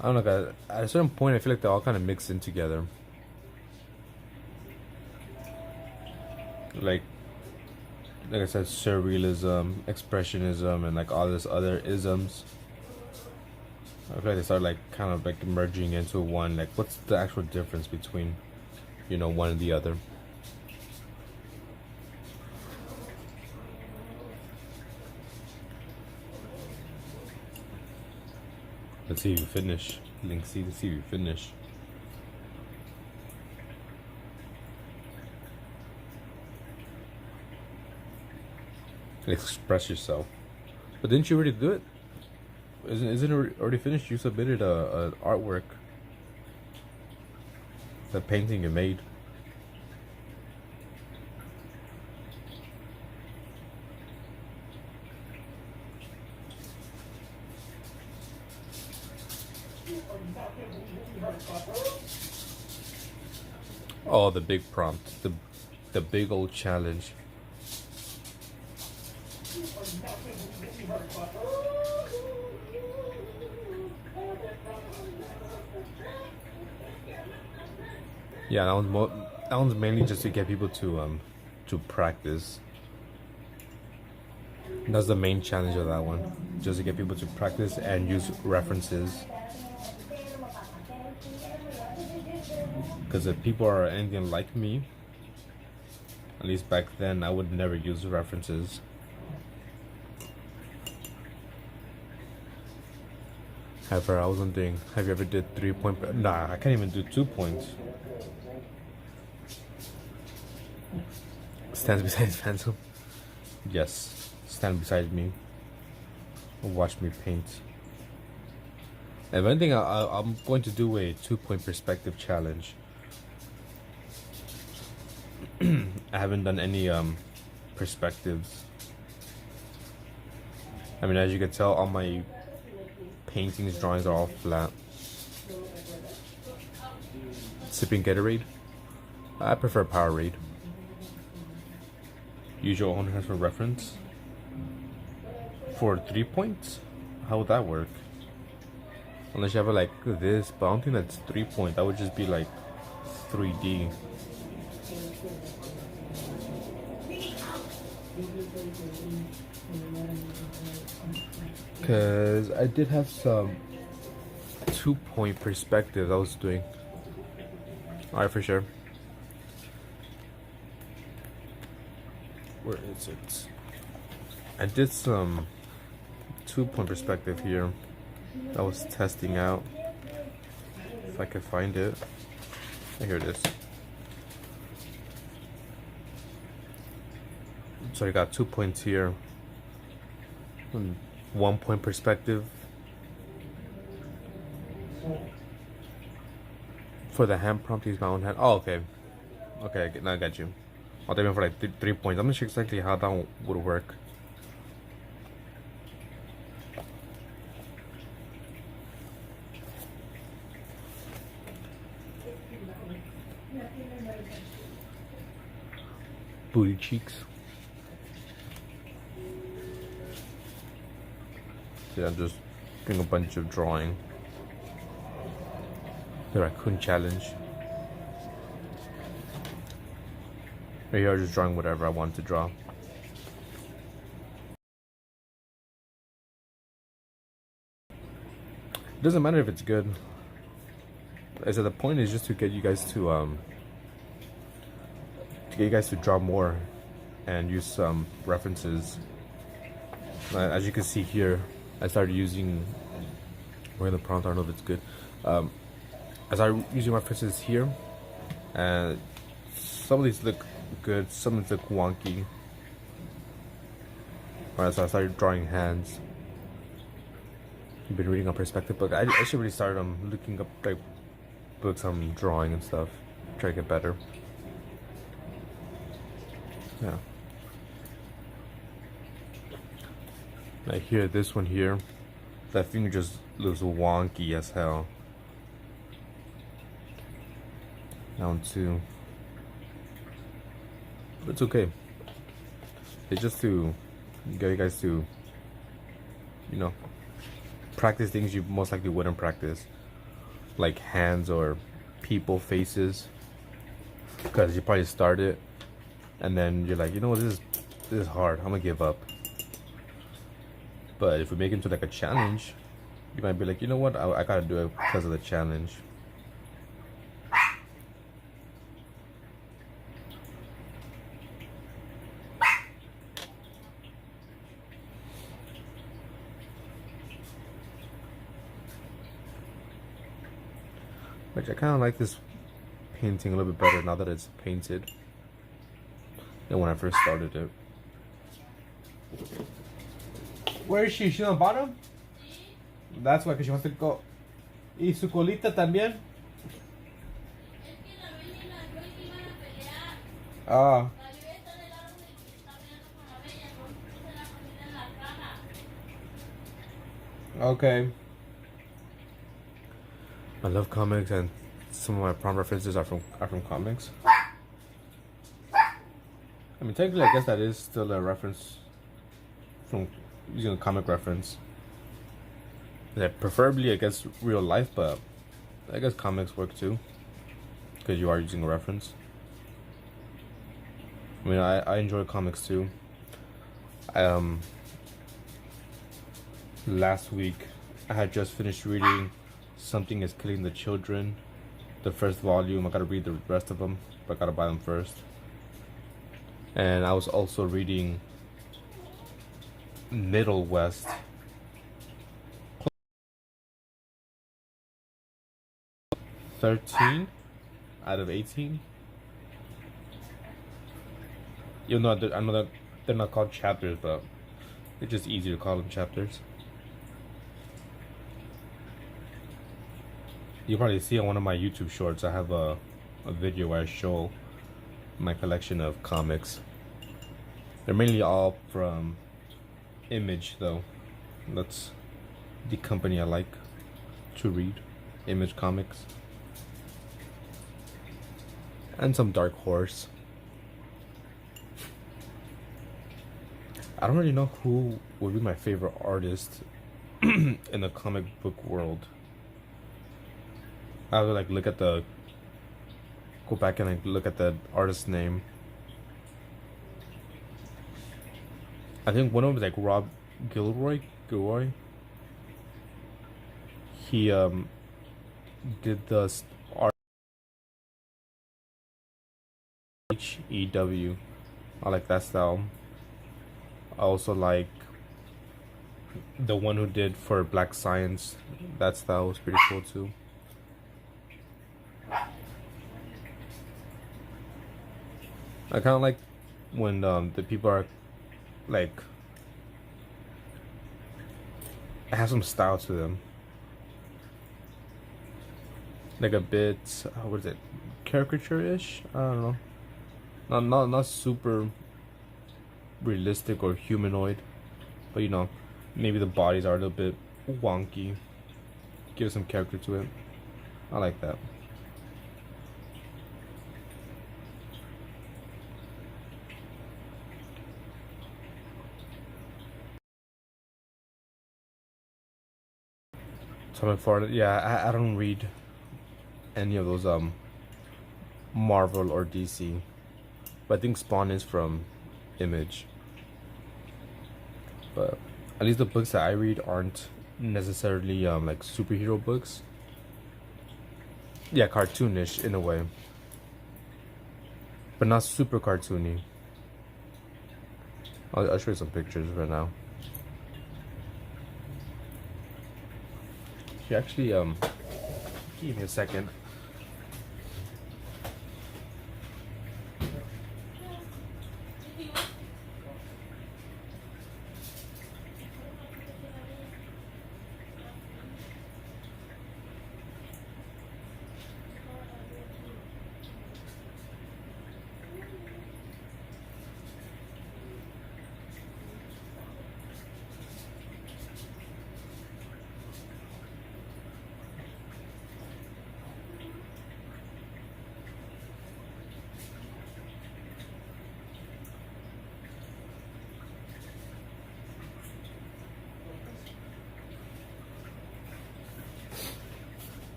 I don't know, at a certain point I feel like they all kind of mix in together. Like I said, surrealism, expressionism, and like all this other isms. I feel like they start like kind of like merging into one. Like, what's the actual difference between, you know, one and the other? Let's see if you finish. Link C to see if you finish. Express yourself. But didn't you already do it? Isn't it already finished? You submitted a artwork. The painting you made. Oh, the big prompt. The big old challenge. Yeah, that one's mainly just to get people to practice. That's the main challenge of that one. Just to get people to practice and use references. Because if people are anything like me, at least back then, I would never use references. However, I was wondering, have you ever did 3 point? Nah, I can't even do 2 points. Stands beside Phantom. Yes, stand beside me. Watch me paint. And one thing, I'm going to do a 2 point perspective challenge. I haven't done any perspectives. I mean, as you can tell, all my paintings, drawings are all flat. Sipping Gatorade. I prefer Powerade. Use your own hands for reference. For 3 points? How would that work? Unless you have it like this, but I don't think that's 3 point. That would just be like 3D. Cause I did have some 2-point perspectives I was doing. Alright, for sure. Where is it? I did some 2-point perspective here. I was testing out. If I could find it. Here it is. So I got 2 points here. 1 point perspective. For the hand prompt, use my own hand. Oh, okay. Okay, now I got you. I'll take it for like 3 points. I'm not sure exactly how that would work. Booty cheeks. See, I'm just doing a bunch of drawing. The raccoon challenge. Right here, I'm just drawing whatever I want to draw. It doesn't matter if it's good. I said the point is just to get you guys to draw more and use some references. As you can see here, I started using where the prompt. I don't know if it's good. I started using references here, and some of these look good, some of these look wonky. Alright, so I started drawing hands. You've been reading a perspective book. I should really start looking up like books on drawing and stuff. Try to get better. Yeah. Like here, this one here, that finger just looks wonky as hell. Down too. But it's okay. It's just to get you guys to, you know, practice things you most likely wouldn't practice, like hands or people faces, because you probably start it and then you're like, you know what, this is hard, I'm gonna give up. But if we make it into like a challenge, you might be like, you know what, I gotta do it because of the challenge. Which I kind of like this painting a little bit better now that it's painted than when I first started it. Where is she? She's on the bottom? That's why, because she wants to go. ¿Y su colita también? Ah. Okay. I love comics, and some of my prompt references are from comics. I mean, technically, I guess that is still a reference from using a comic reference. Yeah, preferably, I guess, real life, but I guess comics work too, because you are using a reference. I mean, I enjoy comics too. Last week, I had just finished reading Something is Killing the Children, the first volume. I gotta read the rest of them, but I gotta buy them first. And I was also reading Middle West. 13 out of 18. Even though I know that they're not called chapters, but it's just easier to call them chapters. You probably see on one of my YouTube shorts, I have a video where I show my collection of comics. They're mainly all from Image, though. That's the company I like to read. Image Comics. And some Dark Horse. I don't really know who would be my favorite artist in the comic book world. I would like go back and like look at the artist's name. I think one of them is like Rob Gilroy. He did the art HEW. I like that style. I also like the one who did for Black Science. That style was pretty cool too. I kind of like when the people are like have some style to them, like a bit what is it, caricature-ish. I don't know, not super realistic or humanoid, but you know, maybe the bodies are a little bit wonky. Give some character to it. I like that. Tom Ford, yeah, I don't read any of those Marvel or DC, but I think Spawn is from Image. But at least the books that I read aren't necessarily like superhero books. Yeah, cartoonish in a way, but not super cartoony. I'll show you some pictures right now. She actually give me a second.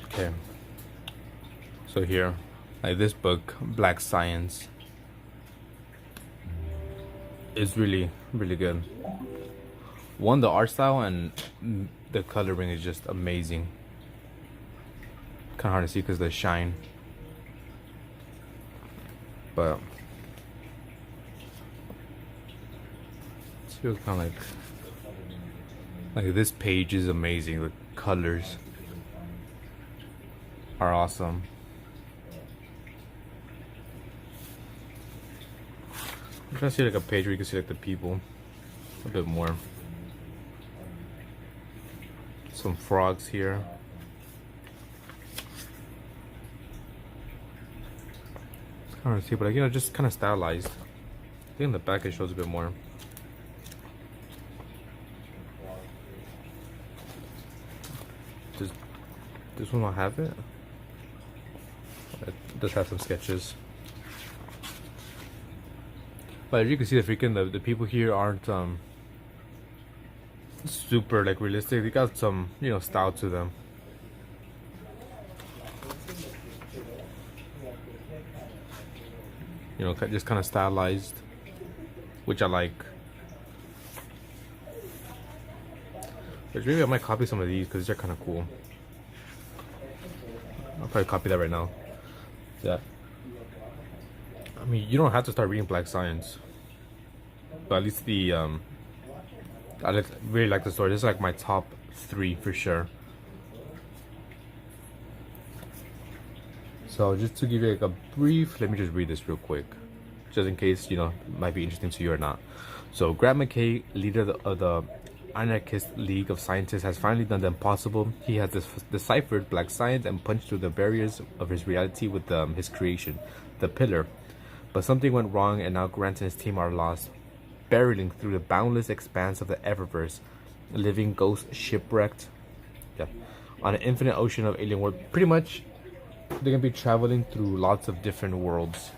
Okay, so here, like this book, Black Science, is really good. One, the art style and the coloring is just amazing. Kind of hard to see because of the shine, but it feels kind of like this page is amazing. The colors are awesome. I'm trying to see like a page where you can see like the people a bit more. Some frogs here. It's kind of see, but like, you know, just kind of stylized. I think in the back it shows a bit more. Does this one not have it? It does have some sketches, but as you can see, the freaking the people here aren't super like realistic. They got some, you know, style to them. You know, just kind of stylized, which I like. But maybe I might copy some of these because they're kind of cool. I'll probably copy that right now. Yeah. I mean, you don't have to start reading Black Science, but at least the I really like the story. This is like my top 3 for sure. So just to give you like a brief, let me just read this real quick, just in case, you know, it might be interesting to you or not. So Grant McKay, leader of the anarchist league of scientists has finally done the impossible. He has deciphered black science and punched through the barriers of his reality with his creation, the Pillar. But something went wrong, and now Grant and his team are lost, barreling through the boundless expanse of the Eververse, living ghosts shipwrecked, on an infinite ocean of alien world. Pretty much, they're gonna be traveling through lots of different worlds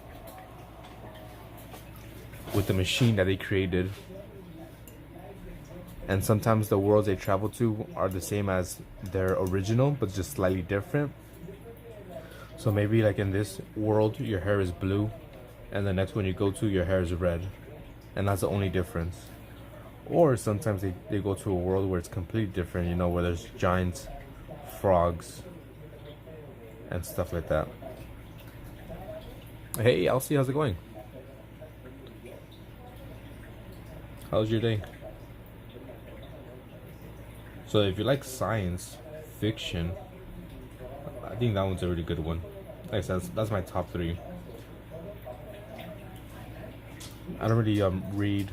with the machine that they created. And sometimes the worlds they travel to are the same as their original, but just slightly different. So maybe like in this world, your hair is blue, and the next one you go to, your hair is red. And that's the only difference. Or sometimes they go to a world where it's completely different, you know, where there's giant frogs and stuff like that. Hey, Elsie, how's it going? How's your day? So if you like science fiction, I think that one's a really good one. Like I said, that's my top 3. I don't really read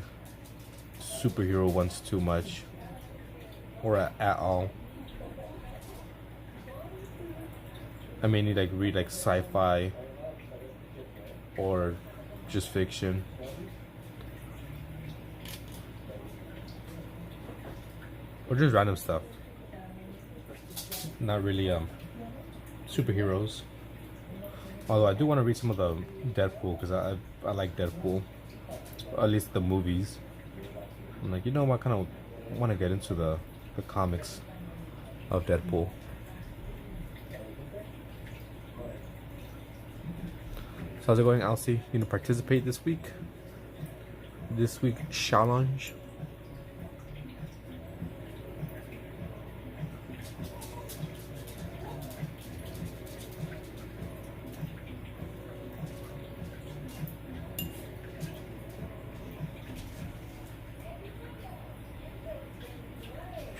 superhero ones too much, or at all. I mainly like read like sci-fi or just fiction. Or just random stuff. Not really superheroes. Although I do want to read some of the Deadpool, because I like Deadpool. Or at least the movies. I'm like, you know what, I kind of want to get into the comics of Deadpool. So how's it going, Elsie? You gonna participate this week? This week challenge?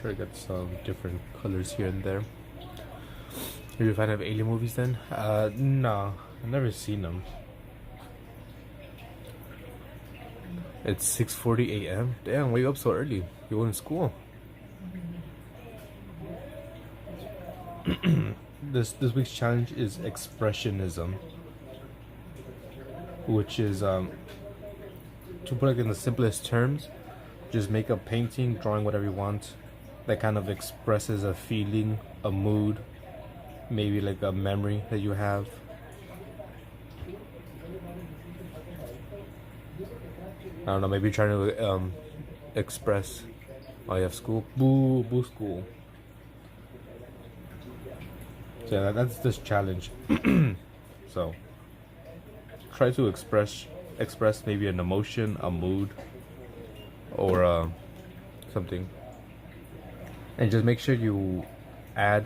Try to get some different colors here and there. Are you a fan of alien movies then? No, I've never seen them. It's 6:40 a.m. Damn, wake up so early. You went to school. This week's challenge is expressionism, which is to put it in the simplest terms, just make a painting, drawing, whatever you want, that kind of expresses a feeling, a mood, maybe like a memory that you have. I don't know, maybe trying to express, oh, you have school, boo school. So yeah, that's this challenge. So try to express maybe an emotion, a mood, or something, and just make sure you add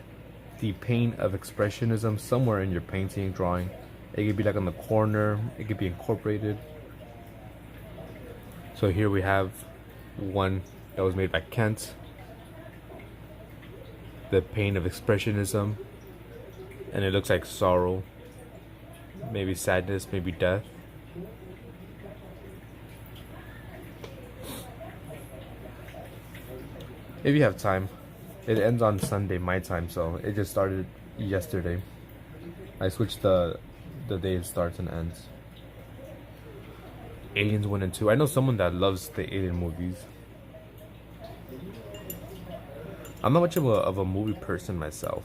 the pain of expressionism somewhere in your painting, drawing. It could be like on the corner, it could be incorporated. So here we have one that was made by Kent, the pain of expressionism, and it looks like sorrow, maybe sadness, maybe death. If you have time. It ends on Sunday my time, so it just started yesterday. I switched the day it starts and ends. Aliens 1 and 2. I know someone that loves the alien movies. I'm not much of a movie person myself.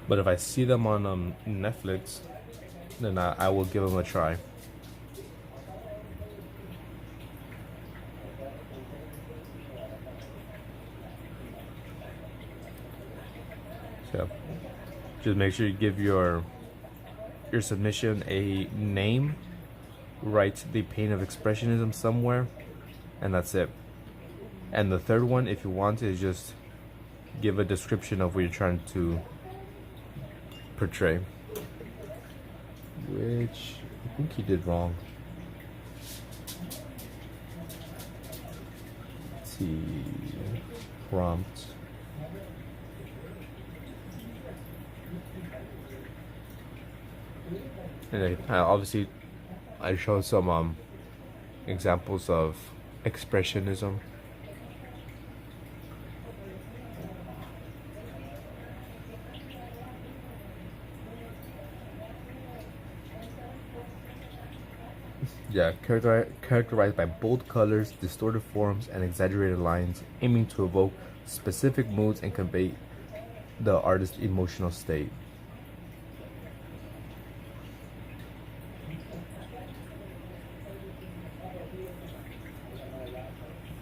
But if I see them on Netflix, then I will give them a try. So just make sure you give your submission a name, write the pain of expressionism somewhere, and that's it. And the third one, if you want, is just give a description of what you're trying to portray, which I think he did wrong. Let's see, prompt. Anyway, obviously I showed some examples of expressionism. Yeah, characterized by bold colors, distorted forms, and exaggerated lines, aiming to evoke specific moods and convey the artist's emotional state.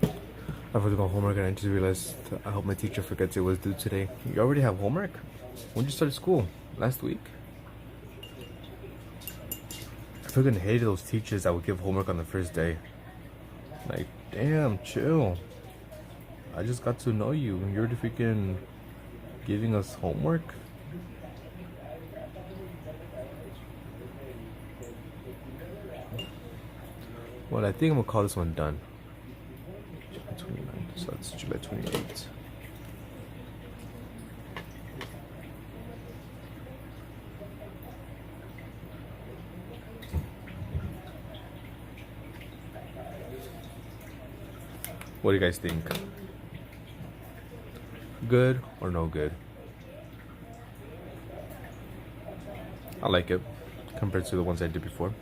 I forgot to go homework and I just realized I hope my teacher forgets it was due today. You already have homework? When did you start school? Last week? I freaking hated those teachers that would give homework on the first day. Like, damn, chill. I just got to know you and you're freaking giving us homework? Well, I think I'm gonna call this one done. July 29, so that's July 28th. What do you guys think? Good or no good? I like it compared to the ones I did before.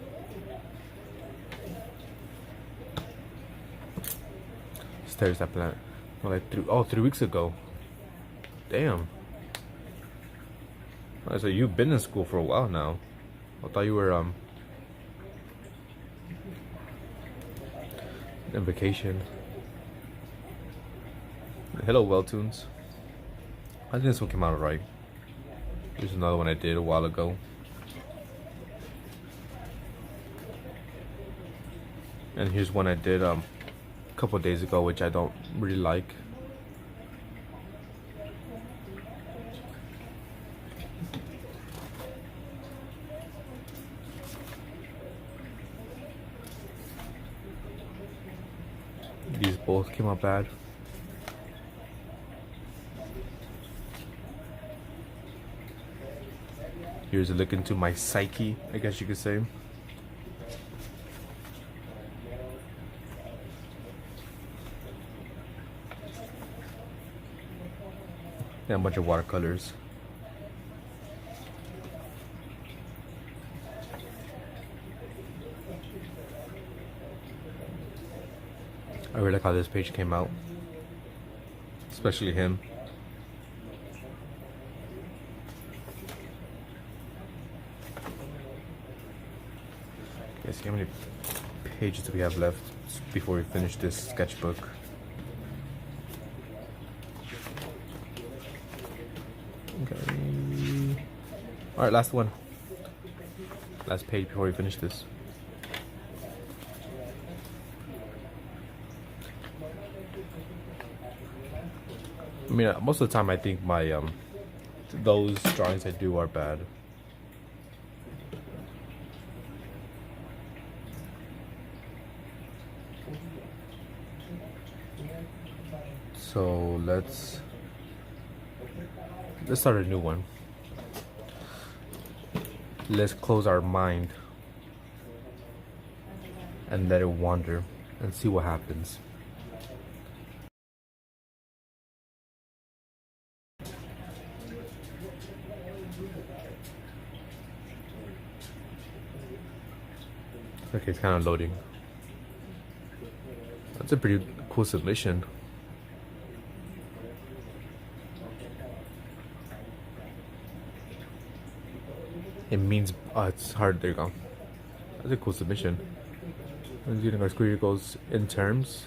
Stairs that plant. Well, like 3 weeks ago. Damn. So you've been in school for a while now. I thought you were on vacation. Hello, Welltunes. I think this one came out alright. There's another one I did a while ago. And here's one I did a couple days ago, which I don't really like. These both came out bad. Here's a look into my psyche, I guess you could say. And a bunch of watercolors. I really like how this page came out. Especially him. Okay, see how many pages do we have left before we finish this sketchbook. Okay. Alright, last one. Last page before we finish this. I mean, most of the time I think my those drawings I do are bad. So let's start a new one. Let's close our mind and let it wander and see what happens. Okay, it's kind of loading. That's a pretty cool submission. It means, it's hard, there you go. That's a cool submission. Using our square goes in terms.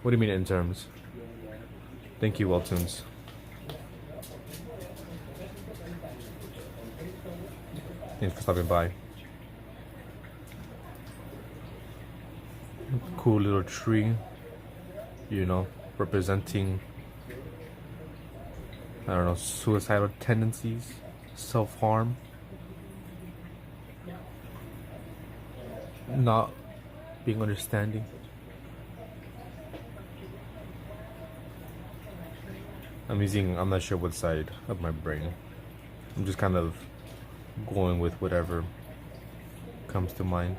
What do you mean in terms? Thank you, Welltunes. Thanks for stopping by. Cool little tree, you know, representing, I don't know, suicidal tendencies, self-harm, not being understanding. I'm not sure what side of my brain. I'm just kind of going with whatever comes to mind.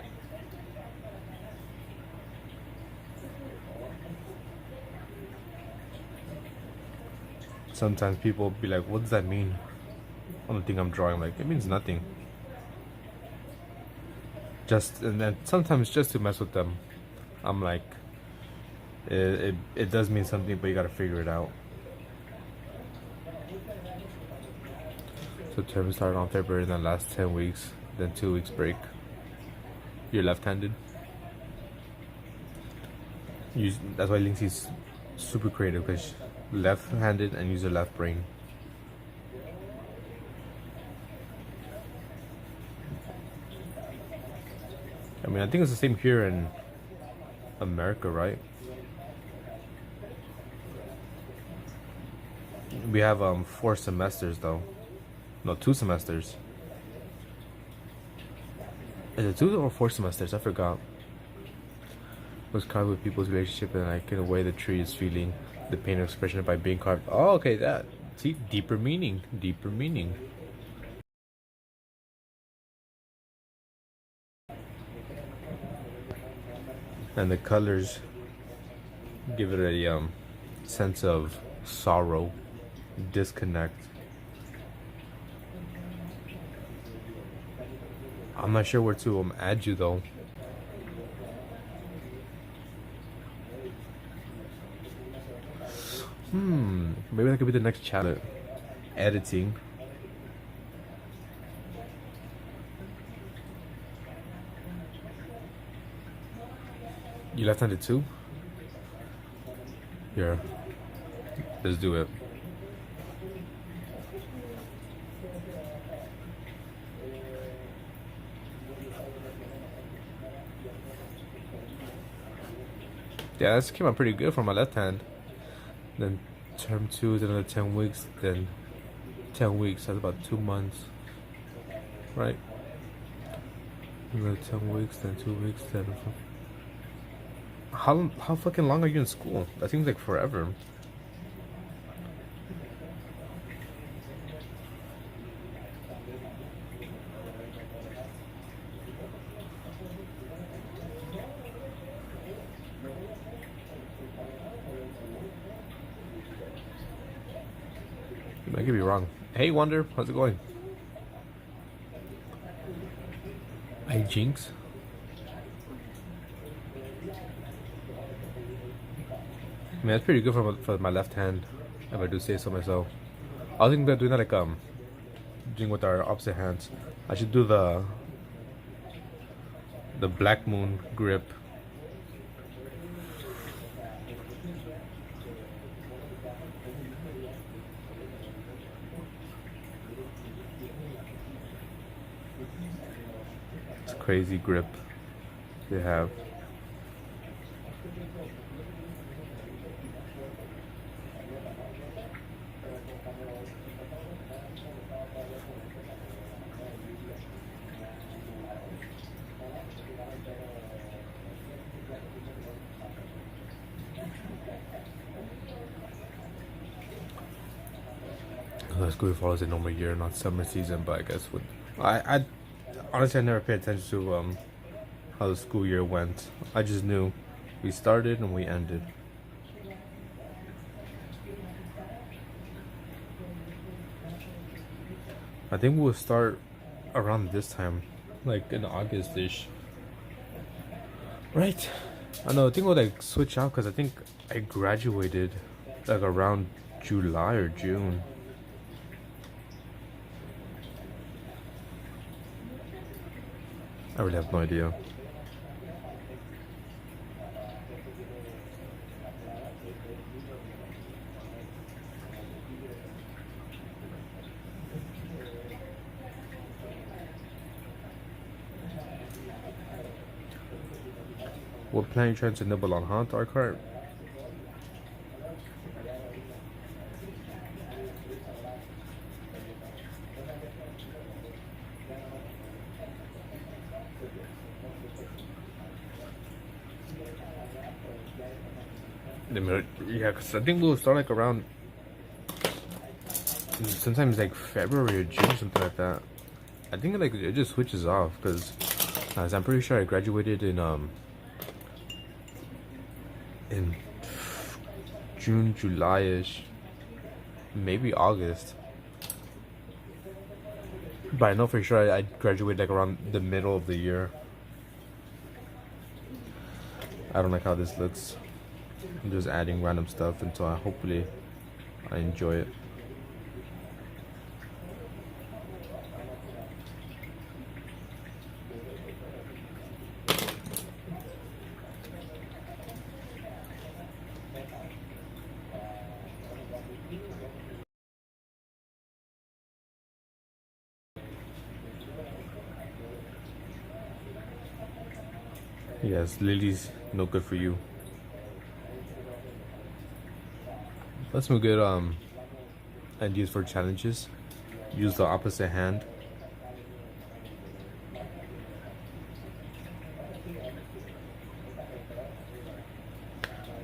Sometimes people be like, what does that mean? On the thing I'm drawing, like, it means nothing. And then sometimes just to mess with them, I'm like, it does mean something, but you gotta figure it out. So term started on February, then last 10 weeks, then 2 weeks break. You're left-handed. That's why Linksay's super creative, because left-handed and use her left brain. I mean, I think it's the same here in America, right? We have 4 semesters though. No, 2 semesters. Is it 2 or 4 semesters? I forgot. Was carved with people's relationship and like in a way the tree is feeling the pain of expression by being carved. Oh, okay, that. See, deeper meaning. Deeper meaning. And the colors give it a sense of sorrow, disconnect. I'm not sure where to add you though. Maybe that could be the next challenge. Editing. You left-handed too? Here. Let's do it. Yeah, this came out pretty good for my left hand. Then term 2 is another 10 weeks. Then 10 weeks, that's about 2 months. Right? Another 10 weeks, then 2 weeks, then... How fucking long are you in school? That seems like forever. I could be wrong. Hey Wonder, how's it going? Hey Jinx. I mean, that's pretty good for my left hand, if I do say so myself. I was thinking about doing that like doing with our opposite hands. I should do the Black Moon grip. It's a crazy grip they have. School follows a normal year, not summer season, but I guess I honestly I never paid attention to how the school year went. I just knew we started and we ended. I think we'll start around this time, like in August-ish. Right? I know, I think we'll like switch out because I think I graduated like around July or June. I really have no idea. What plant are you trying to nibble on, huh, Darkheart? Yeah, because I think we'll start like around sometimes like February or June, something like that. I think like it just switches off because As I'm pretty sure I graduated in June, July-ish, maybe August. But I know for sure I graduated like around the middle of the year. I don't like how this looks. I'm just adding random stuff until hopefully I enjoy it. Yes, Lily's no good for you. Let's move good ideas for challenges. Use the opposite hand.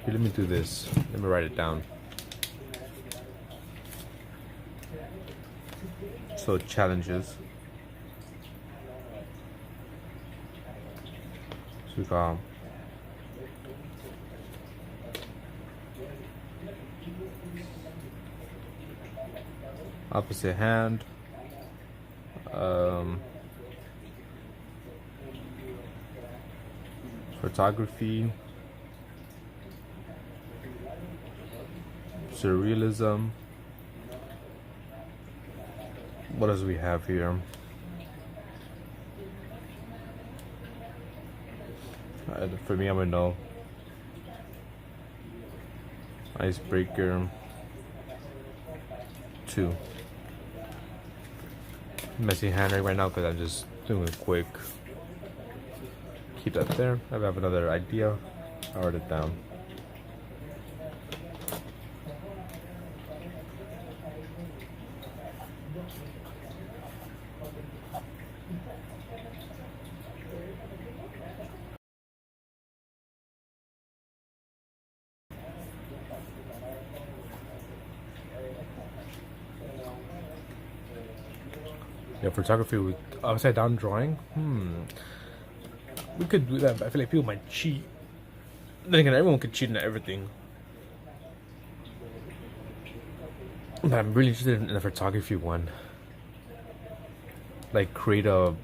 Okay, let me do this. Let me write it down. So challenges. So we got opposite hand. Photography. Surrealism. What else do we have here? For me, I'm gonna know. Icebreaker 2. Messy handwriting right now because I'm just doing it quick. Keep that there. I have another idea. I'll write it down. Yeah, photography with upside down drawing. We could do that, but I feel like people might cheat. Then again, everyone could cheat into everything. But I'm really interested in the photography one. Like create a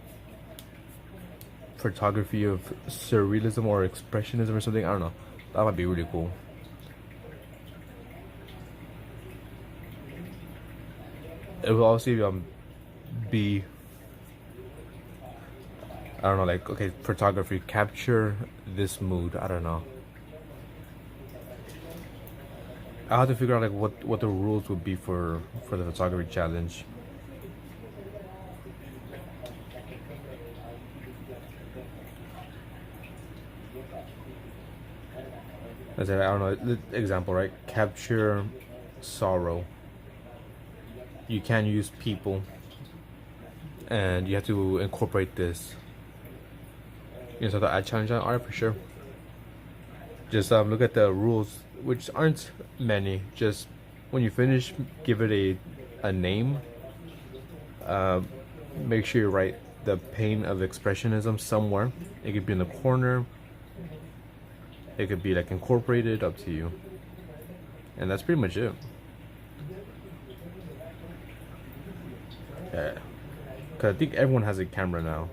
photography of surrealism or expressionism or something. I don't know. That might be really cool. It will also be, I don't know, like, okay, photography, capture this mood. I don't know. I have to figure out like what the rules would be for the photography challenge. Let's say, I don't know, example, right? Capture sorrow. You can use people, and you have to incorporate this. You know, so the ad challenge on art for sure. Just look at the rules, which aren't many. Just when you finish, give it a name. Make sure you write the pain of expressionism somewhere. It could be in the corner. It could be like incorporated, up to you. And that's pretty much it. Yeah. Cause I think everyone has a camera now.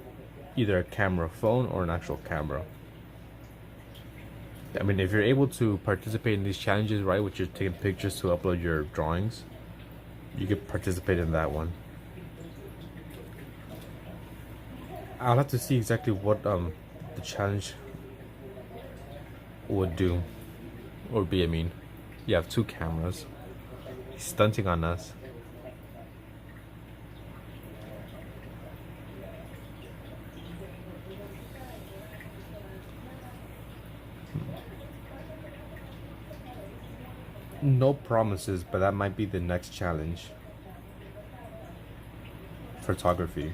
Either a camera phone or an actual camera. I mean, if you're able to participate in these challenges, right, which you're taking pictures to upload your drawings, you could participate in that one. I'll have to see exactly what the challenge would do or be. I mean, you have 2 cameras. He's stunting on us. No promises, but that might be the next challenge. Photography.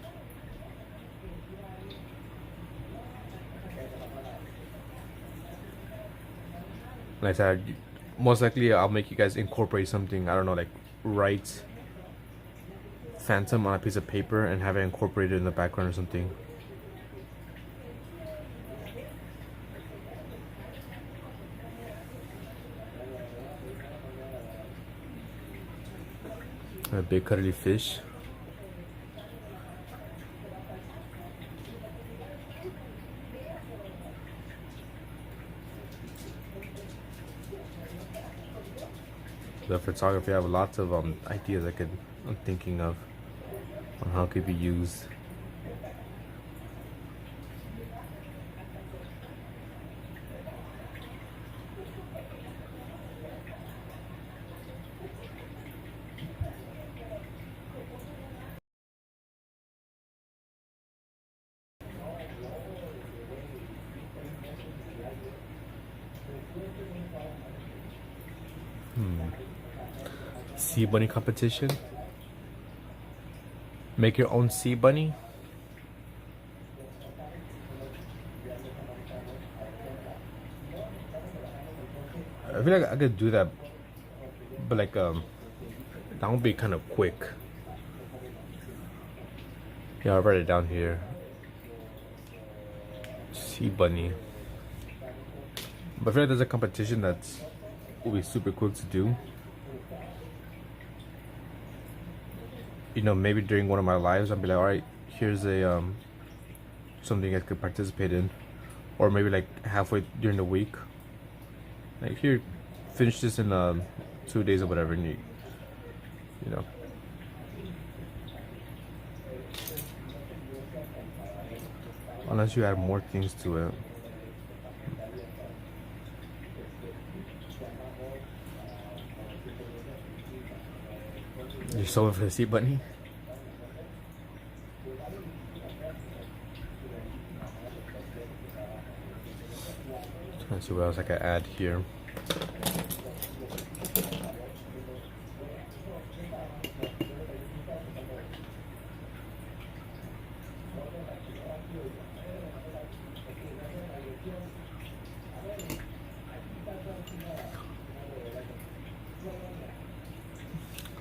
Like I said, most likely I'll make you guys incorporate something. I don't know, like write Phantom on a piece of paper and have it incorporated in the background or something. A big cuddly fish. The photography, I have lots of ideas I'm thinking of on how it could be used. Sea bunny competition. Make your own sea bunny. I feel like I could do that, but like that would be kind of quick. Yeah, I'll write it down here. Sea bunny. But I feel like there's a competition that's will be super cool to do. You know, maybe during one of my lives, I'll be like, all right, here's a something I could participate in, or maybe like halfway during the week. Like here, finish this in 2 days or whatever, and you know. Unless you add more things to it. You're sewing for the sea bunny? Let's see what else I can add here.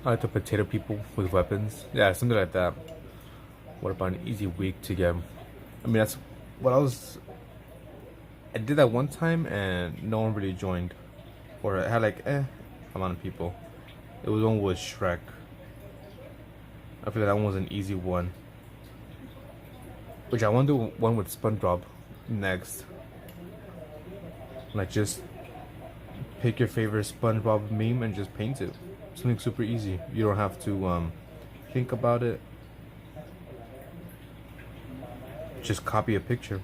I like the potato people with weapons. Yeah, something like that. What about an easy week to get? I mean, that's what I did that one time and no one really joined. Or it had like, amount of people. It was one with Shrek. I feel like that one was an easy one. Which I want to do one with SpongeBob next. Like just pick your favorite SpongeBob meme and just paint it. Something super easy. You don't have to think about it. Just copy a picture.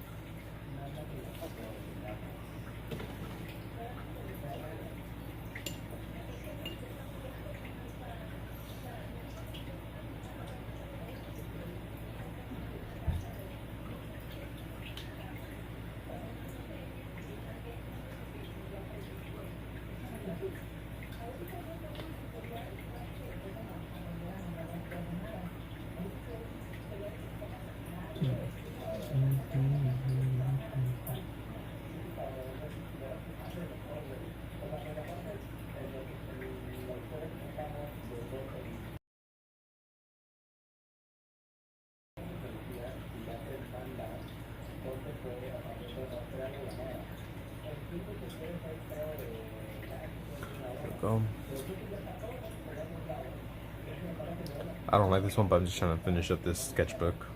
Go. I don't like this one, but I'm just trying to finish up this sketchbook.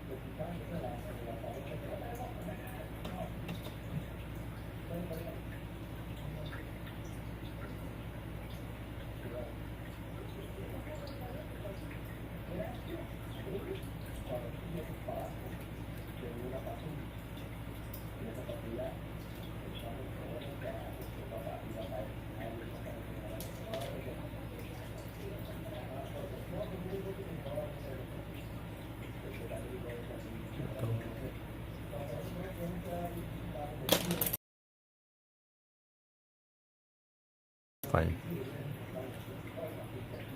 Fine.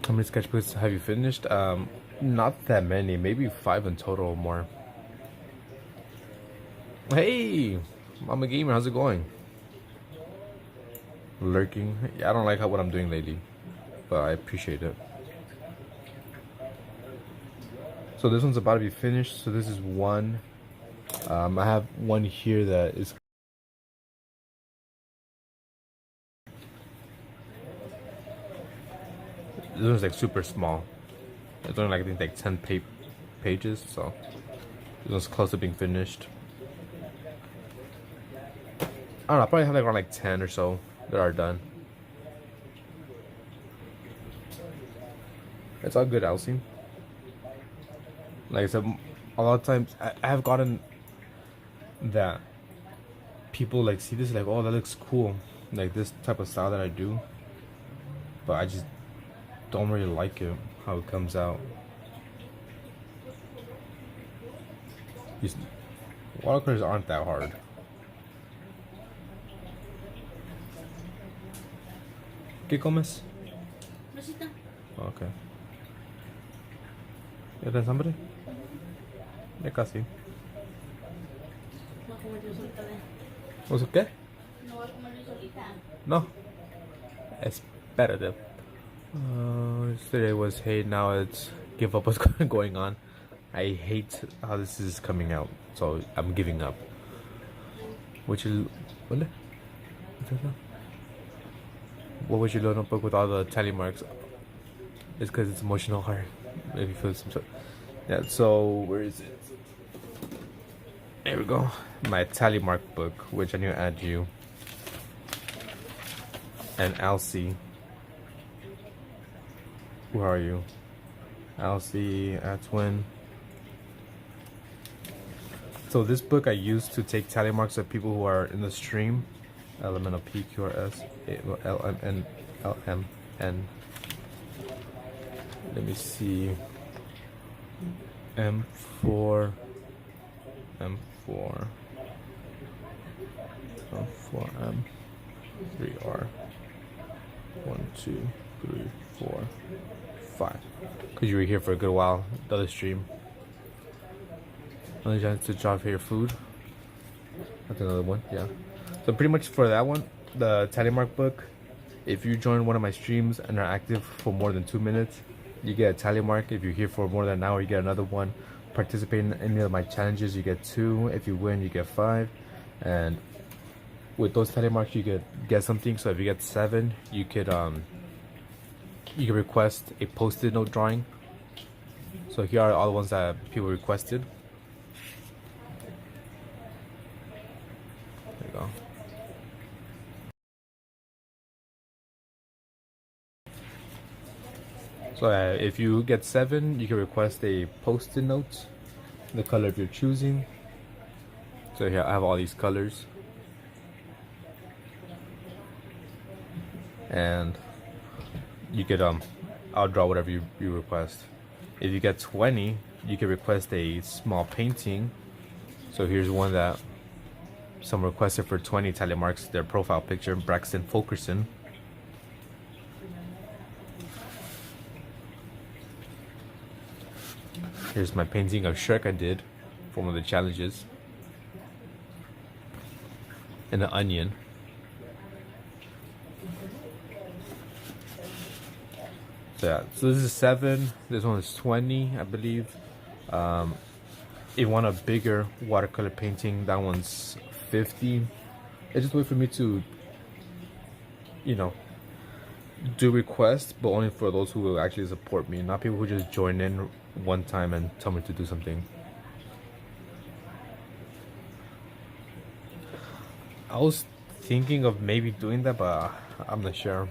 How many sketchbooks have you finished? Not that many. Maybe 5 in total or more. Hey, I'm a gamer. How's it going? Lurking. Yeah, I don't like what I'm doing lately, but I appreciate it. So this one's about to be finished. So this is one. I have one here that is. This one's like super small. It's only like I think like 10 pages, so it was close to being finished. I don't know, I probably have like around like 10 or so that are done. It's all good, Elsie. Like I said, a lot of times I have gotten that people like see this like, oh, that looks cool, like this type of style that I do, but I just don't really like it how it comes out. These watercolors aren't that hard. ¿Qué comes? Rosita. Okay. ¿Ya tienes hambre? Ya casi. No comer yo solita. ¿Eso qué? No voy a comer yo solita. No. Espérate. Yesterday was hate, now it's give up what's going on. I hate how this is coming out, so I'm giving up. Which is... What was your little notebook with all the tally marks? It's because it's emotional hard. If you feel some sort. Yeah, so where is it? There we go. My tally mark book, which I need to add you. And Elsie. Who are you? Elsie, Atwin. So this book I use to take tally marks of people who are in the stream. Elemental P, Q, R, S, L, M, N, L, M, N. Let me see. M4, M4, M4, M, 3R. 1, 2, 3, 4, 5. Because you were here for a good while, the other stream. Another chance to drop here food. That's another one, yeah. So pretty much for that one, the tally mark book, if you join one of my streams and are active for more than 2 minutes, you get a tally mark. If you're here for more than an hour, you get another one. Participate in any of my challenges, you get 2. If you win, you get 5. And with those tally marks, you could get something. So if you get 7, you could request a post-it note drawing. So here are all the ones that people requested. There you go. So if you get 7, you can request a post-it note, the color of your choosing. So here I have all these colors. And you could I'll draw whatever you request. If you get 20, you can request a small painting. So here's one that someone requested for 20 tally marks, their profile picture, Braxton Fulkerson. Here's my painting of Shrek I did for one of the challenges. And an onion. So yeah, so this is 7. This one is 20, I believe. If you want a bigger watercolor painting, that one's 50. It's just a way for me to, you know, do requests, but only for those who will actually support me, not people who just join in one time and tell me to do something. I was thinking of maybe doing that, but I'm not sure.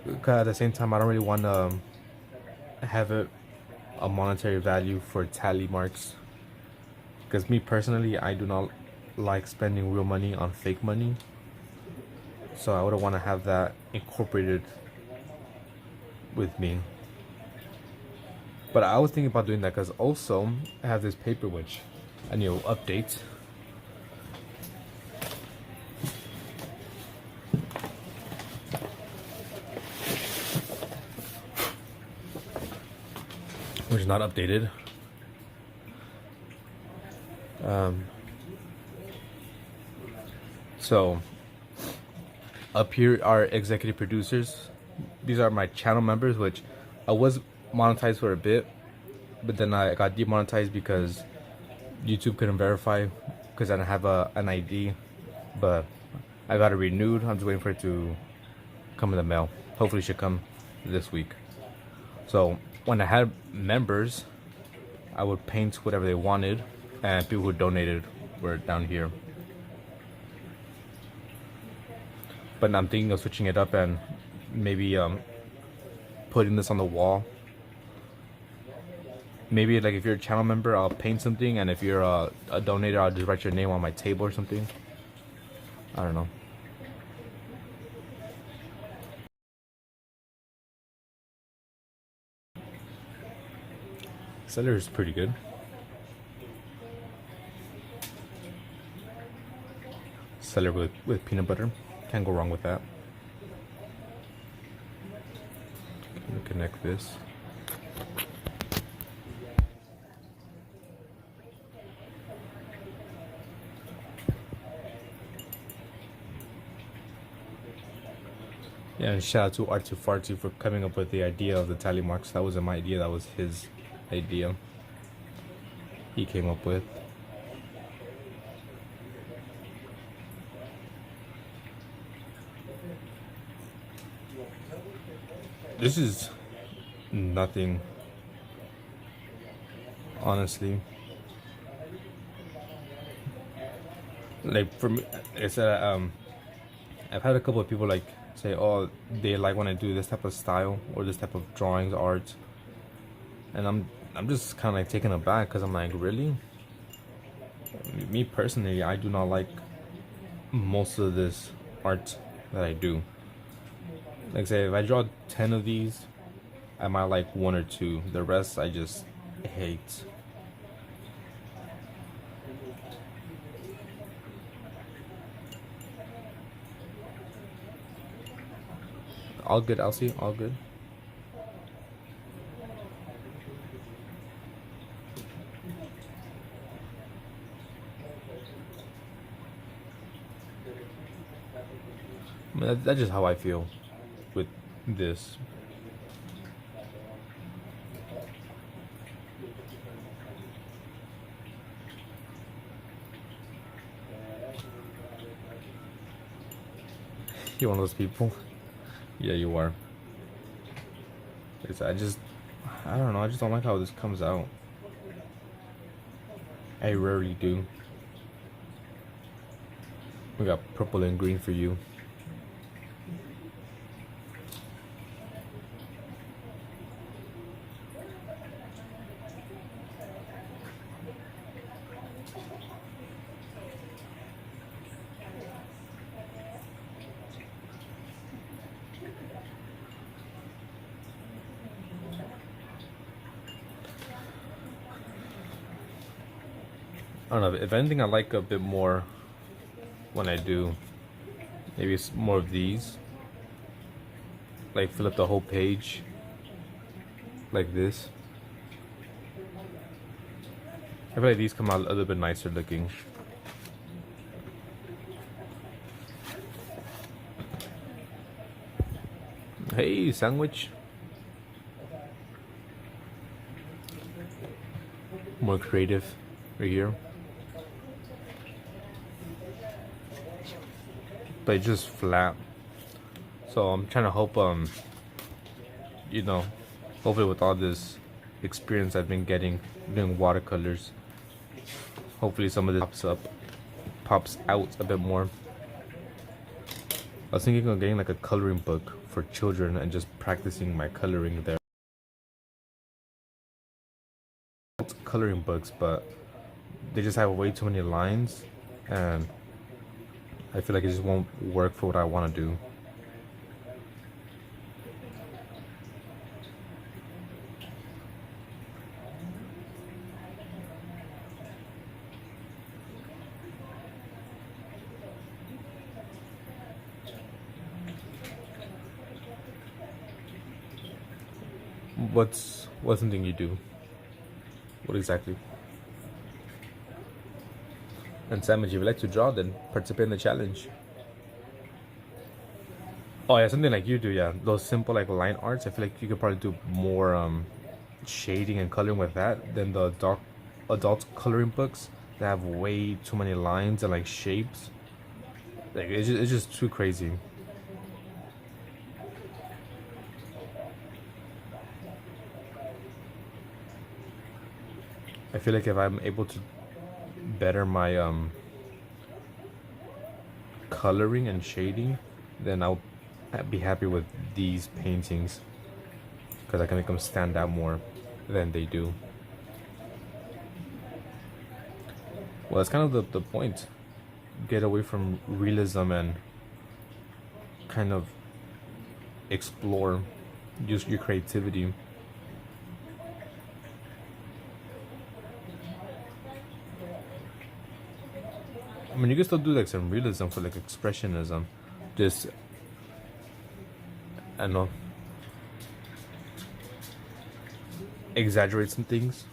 Because at the same time, I don't really want to have it a monetary value for tally marks. Because me personally, I do not like spending real money on fake money. So I wouldn't want to have that incorporated with me. But I was thinking about doing that because also I have this paper which I need to update. Which is not updated. So up here are executive producers. These are my channel members, which I was monetized for a bit, but then I got demonetized because YouTube couldn't verify because I didn't have an ID. But I got it renewed. I'm just waiting for it to come in the mail. Hopefully it should come this week. So when I had members, I would paint whatever they wanted, and people who donated were down here. But I'm thinking of switching it up and maybe putting this on the wall. Maybe like if you're a channel member, I'll paint something, and if you're a donator, I'll just write your name on my table or something. I don't know. Celery is pretty good. Celery with peanut butter. Can't go wrong with that. Connect this. Yeah, and shout out to Artu Fartu for coming up with the idea of the tally marks. That wasn't my idea, that was his idea. He came up with. This is nothing, honestly. Like for me, it's I've had a couple of people like say, oh, they like when I do this type of style or this type of drawings, art, and I'm just kind of like taken aback because I'm like, really? Me personally, I do not like most of this art that I do. Like say, if I draw 10 of these, I might like 1 or 2. The rest I just hate. All good, Elsie. All good. I mean, that's just how I feel with this. You're one of those people. Yeah, you are. I don't know. I just don't like how this comes out. I rarely do. We got purple and green for you. I don't know. If anything, I like a bit more when I do. Maybe it's more of these. Like fill up the whole page. Like this. I feel like these come out a little bit nicer looking. Hey, sandwich. More creative right here. But it's just flat. So I'm trying to hope, you know, hopefully with all this experience I've been getting doing watercolors, hopefully some of this pops out a bit more. I was thinking of getting like a coloring book for children and just practicing my coloring there. Coloring books, but they just have way too many lines, and I feel like it just won't work for what I want to do. What's something you do? What exactly? And Sam, if you would like to draw, then participate in the challenge. Oh yeah, something like you do, yeah. Those simple like line arts, I feel like you could probably do more shading and coloring with that than the adult coloring books that have way too many lines and like shapes. Like it's just too crazy. I feel like if I'm able to better my coloring and shading, then I'll be happy with these paintings because I can make them stand out more than they do. Well, that's kind of the point. Get away from realism and kind of explore, use your creativity. I mean, you can still do like some realism for like expressionism. Just, I don't know, exaggerate some things.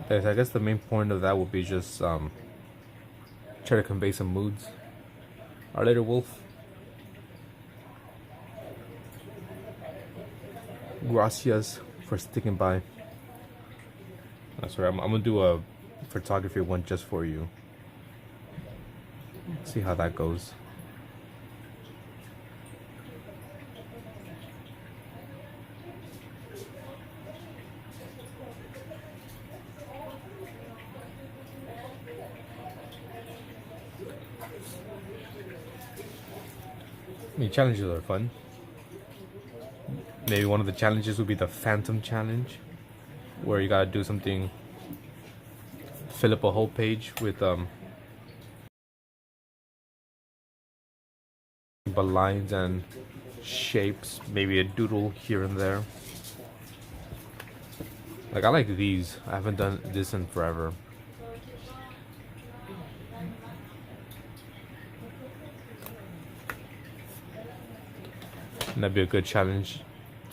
I guess the main point of that would be just try to convey some moods. Our later, Wolf. Gracias for sticking by. That's right. I'm gonna do a photography one just for you. See how that goes. I mean, challenges are fun. Maybe one of the challenges would be the Phantom Challenge, where you gotta do something, fill up a whole page with but lines and shapes, maybe a doodle here and there. Like, I like these. I haven't done this in forever. And that'd be a good challenge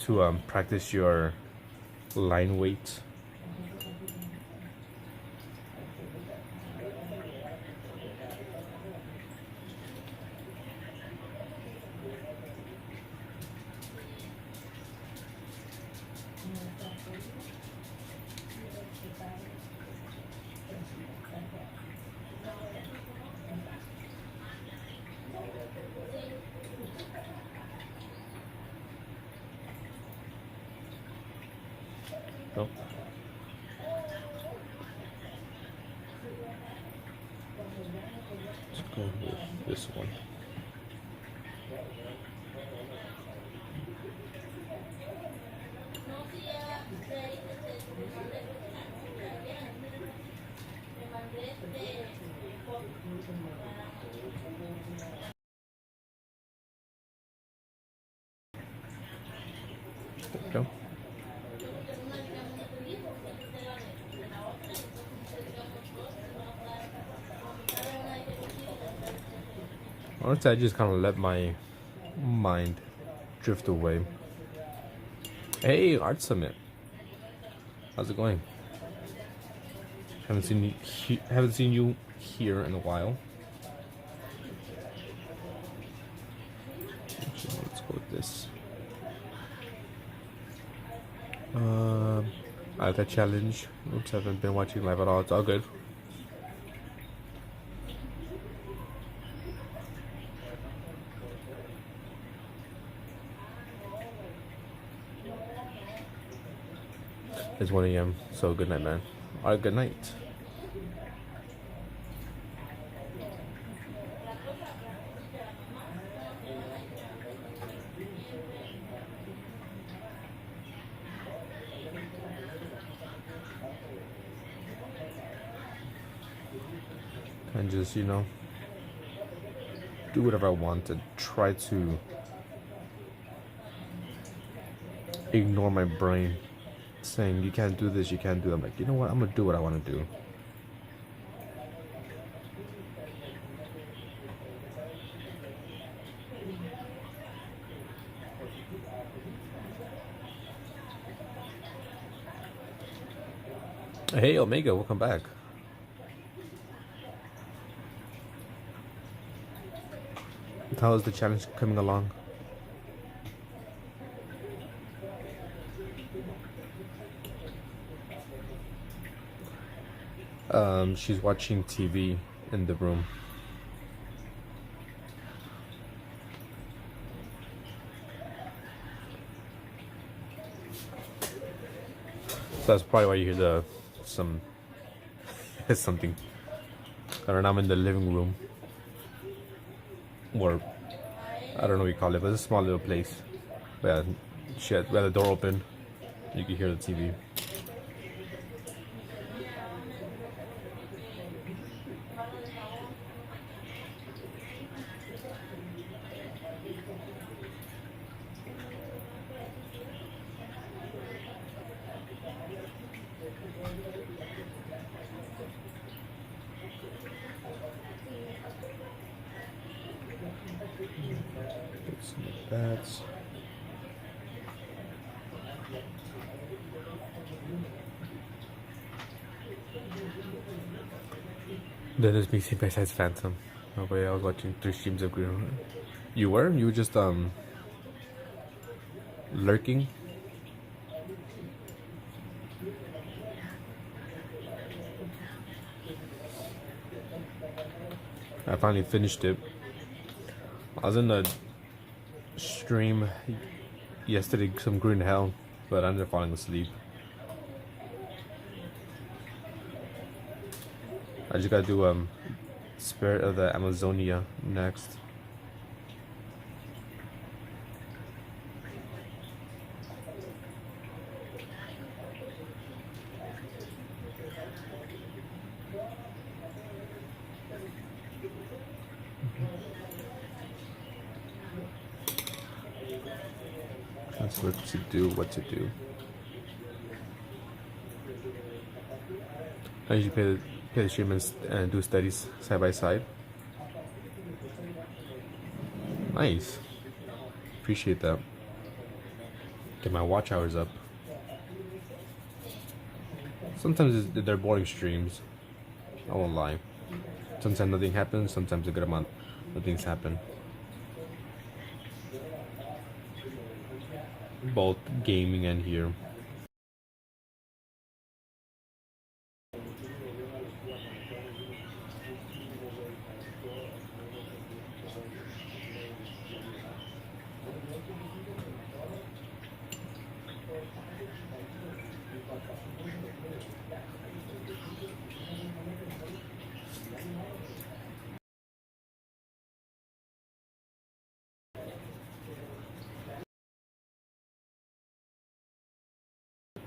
to practice your line weight. Nope. Let's go with this one. There we go. Honestly, I just kind of let my mind drift away. Hey, Art Summit. How's it going? Haven't seen you here in a while. Actually, let's go with this. I like that challenge. Oops, I haven't been watching live at all. It's all good. It's 1 a.m. So good night, man. Alright, good night. And just, you know, do whatever I want and try to ignore my brain saying you can't do this, you can't do that. I'm like, you know what, I'm gonna do what I want to do. Hey Omega, welcome back. How is the challenge coming along? She's watching TV in the room. that's probably why you hear some something. I don't know. I'm in the living room, or I don't know what you call it, but it's a small little place. But yeah, we had the door open. You can hear the TV. That's that is me besides Phantom. Oh, but I was watching 3 streams of Green. You were? You were just lurking? I finally finished it. I was in the stream yesterday, some Green Hell, but I ended up falling asleep. I just gotta do Spirit of the Amazonia next. That's what to do, what to do. I usually play the stream and do studies side by side. Nice. Appreciate that. Get my watch hours up. Sometimes they're boring streams. I won't lie. Sometimes nothing happens, sometimes a good amount of things happen. Both gaming and here.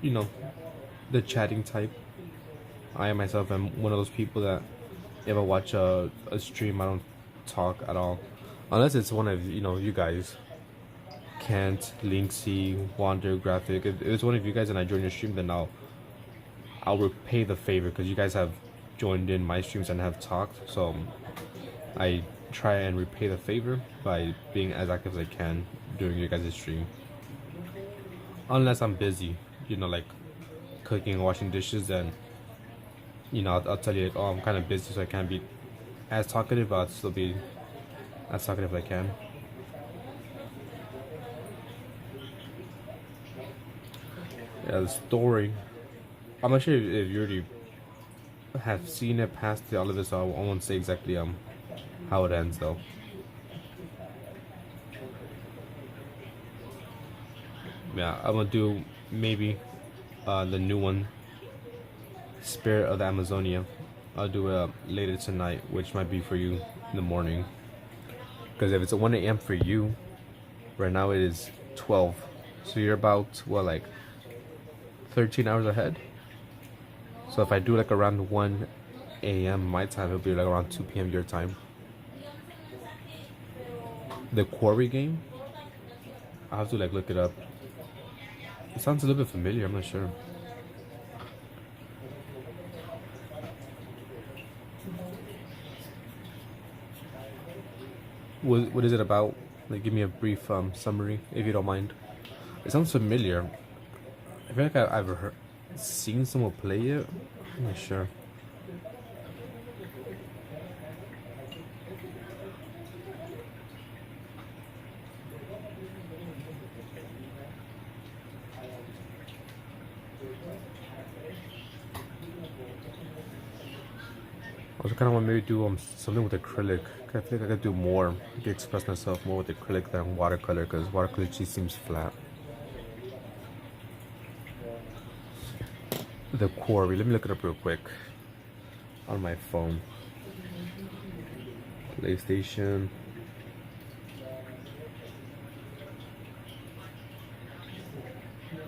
You know, the chatting type. I myself am one of those people that if I watch a stream, I don't talk at all, unless it's one of you guys. Kent, Linksy, Wander, Graphic. If it's one of you guys and I join your stream, then I'll repay the favor because you guys have joined in my streams and have talked. So I try and repay the favor by being as active as I can during your guys' stream, unless I'm busy. Like cooking and washing dishes, then I'll tell you like, oh, I'm kind of busy, so I can't be as talkative, but I'll still be as talkative as I can. Yeah, the story. I'm not sure if you already have seen it past all of this, so I won't say exactly how it ends though. Yeah, I'm gonna do maybe the new one, Spirit of the Amazonia. I'll do it later tonight, which might be for you in the morning. Because if it's at 1 a.m. for you, right now it is 12. So you're about, what, like 13 hours ahead? So if I do like around 1 a.m. my time, it'll be like around 2 p.m. your time. The Quarry game? I'll have to like look it up. It sounds a little bit familiar, I'm not sure. What is it about? Like, give me a brief summary, if you don't mind. It sounds familiar. I feel like I've seen someone play it. I'm not sure. I also kind of want to maybe do something with acrylic. I feel like I could do more. I could express myself more with acrylic than watercolor, because watercolor just seems flat. The Quarry. Let me look it up real quick on my phone. PlayStation.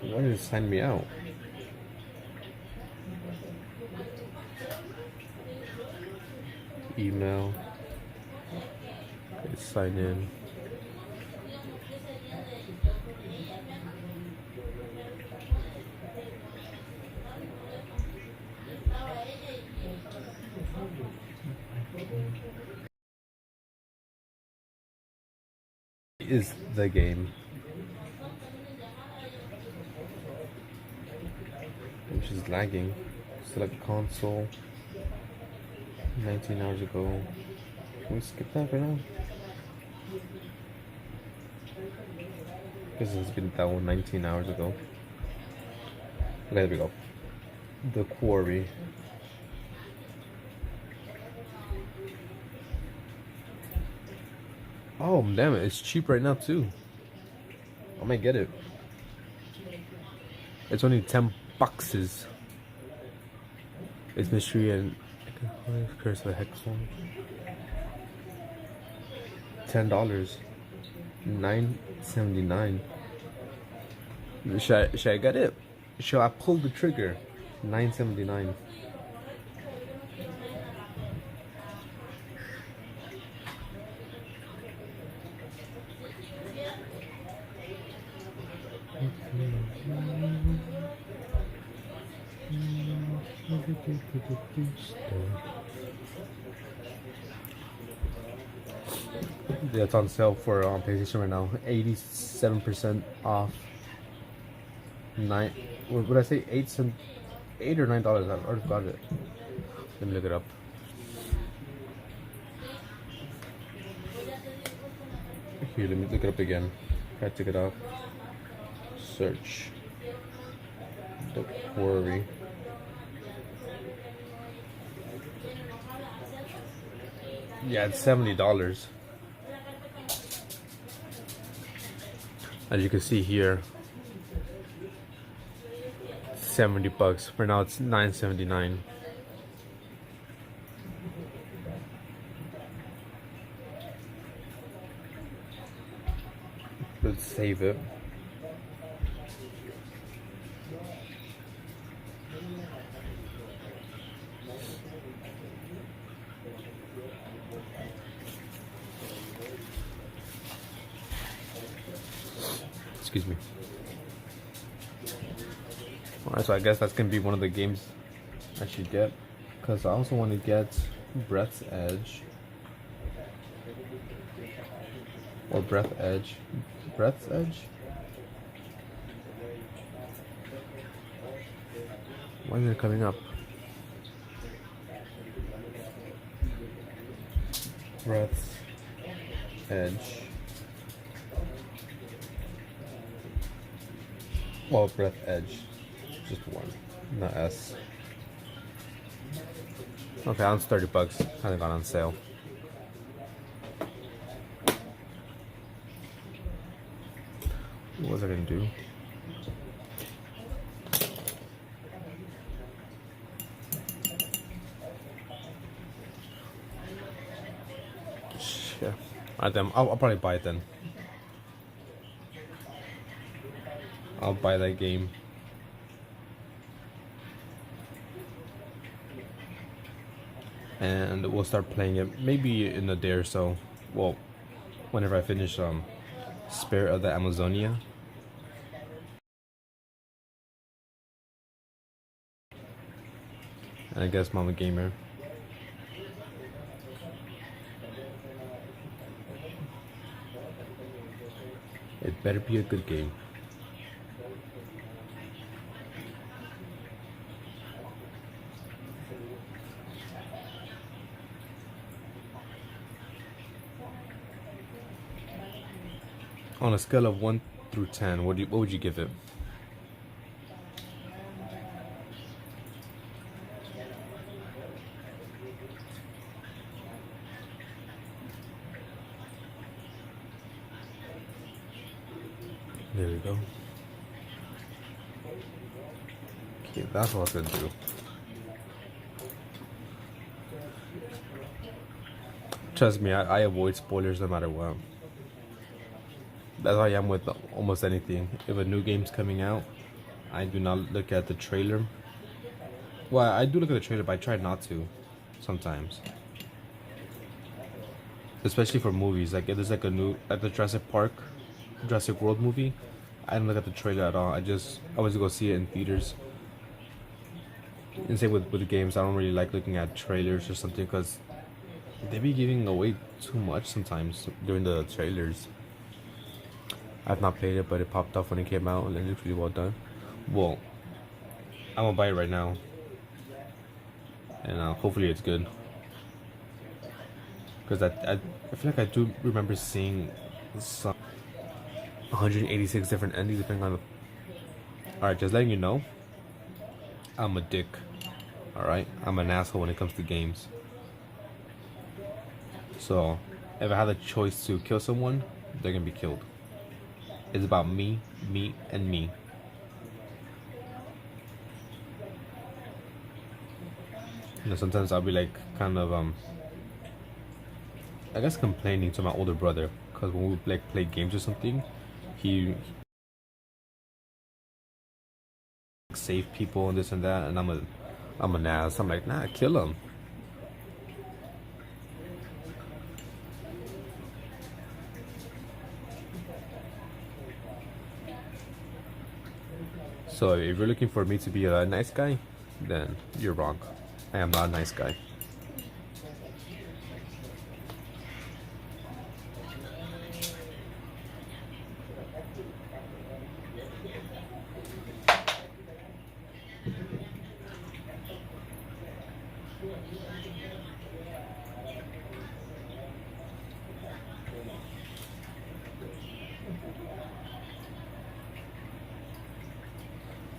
Why did it sign me out? Email. Let's sign in. Is the game. Which is lagging. Select console. 19 hours ago. Can we skip that for now? Because it's been that one 19 hours ago. Okay, there we go. The Quarry. Oh, damn it. It's cheap right now, too. I might get it. It's only 10 boxes. It's mystery and Curse of the Hexon. $10. $9.79. Should I get it? Should I pull the trigger? $9.79. Yeah, it's on sale for PlayStation right now. 87% off. What would I say? $8 or $9? I've already got it. Let me look it up. Here, let me look it up again. I took it off. Search. The Quarry. Yeah, it's $70. As you can see here, 70 bucks. For now, it's $9.79. Let's save it. Excuse me. Alright, so I guess that's gonna be one of the games I should get, because I also want to get Breath's Edge or Breath's Edge. Breath's Edge? Why is it coming up? Breath's Edge. Well, Breath Edge. Just one. Not S. Okay, that one's 30 bucks. Kinda got on sale. What was I gonna do? Yeah. Alright then, I'll probably buy it then. I'll buy that game. And we'll start playing it maybe in a day or so. Well, whenever I finish Spirit of the Amazonia. And I guess Mama Gamer. It better be a good game. On a scale of 1 through 10, what would you give it? There we go. Yeah, that's what I was gonna do. Trust me, I avoid spoilers no matter what. That's how I am with almost anything. If a new game's coming out, I do not look at the trailer. Well, I do look at the trailer, but I try not to sometimes. Especially for movies. Like if there's like a new like the Jurassic World movie, I don't look at the trailer at all. I always go see it in theaters. And same with the games. I don't really like looking at trailers or something because they be giving away too much sometimes during the trailers. I've not played it, but it popped off when it came out and it looks really well done. Well, I'm gonna buy it right now, and hopefully it's good. Because I feel like I do remember seeing some 186 different endings depending on the. Alright, just letting you know, I'm a dick. Alright? I'm an asshole when it comes to games. So, if I had the choice to kill someone, they're gonna be killed. It's about me, and me. You know, sometimes I'll be like, kind of, I guess complaining to my older brother. Because when we like play games or something, he save people and this and that, and I'm an ass. I'm like, nah, kill him. So if you're looking for me to be a nice guy, then you're wrong. I am not a nice guy.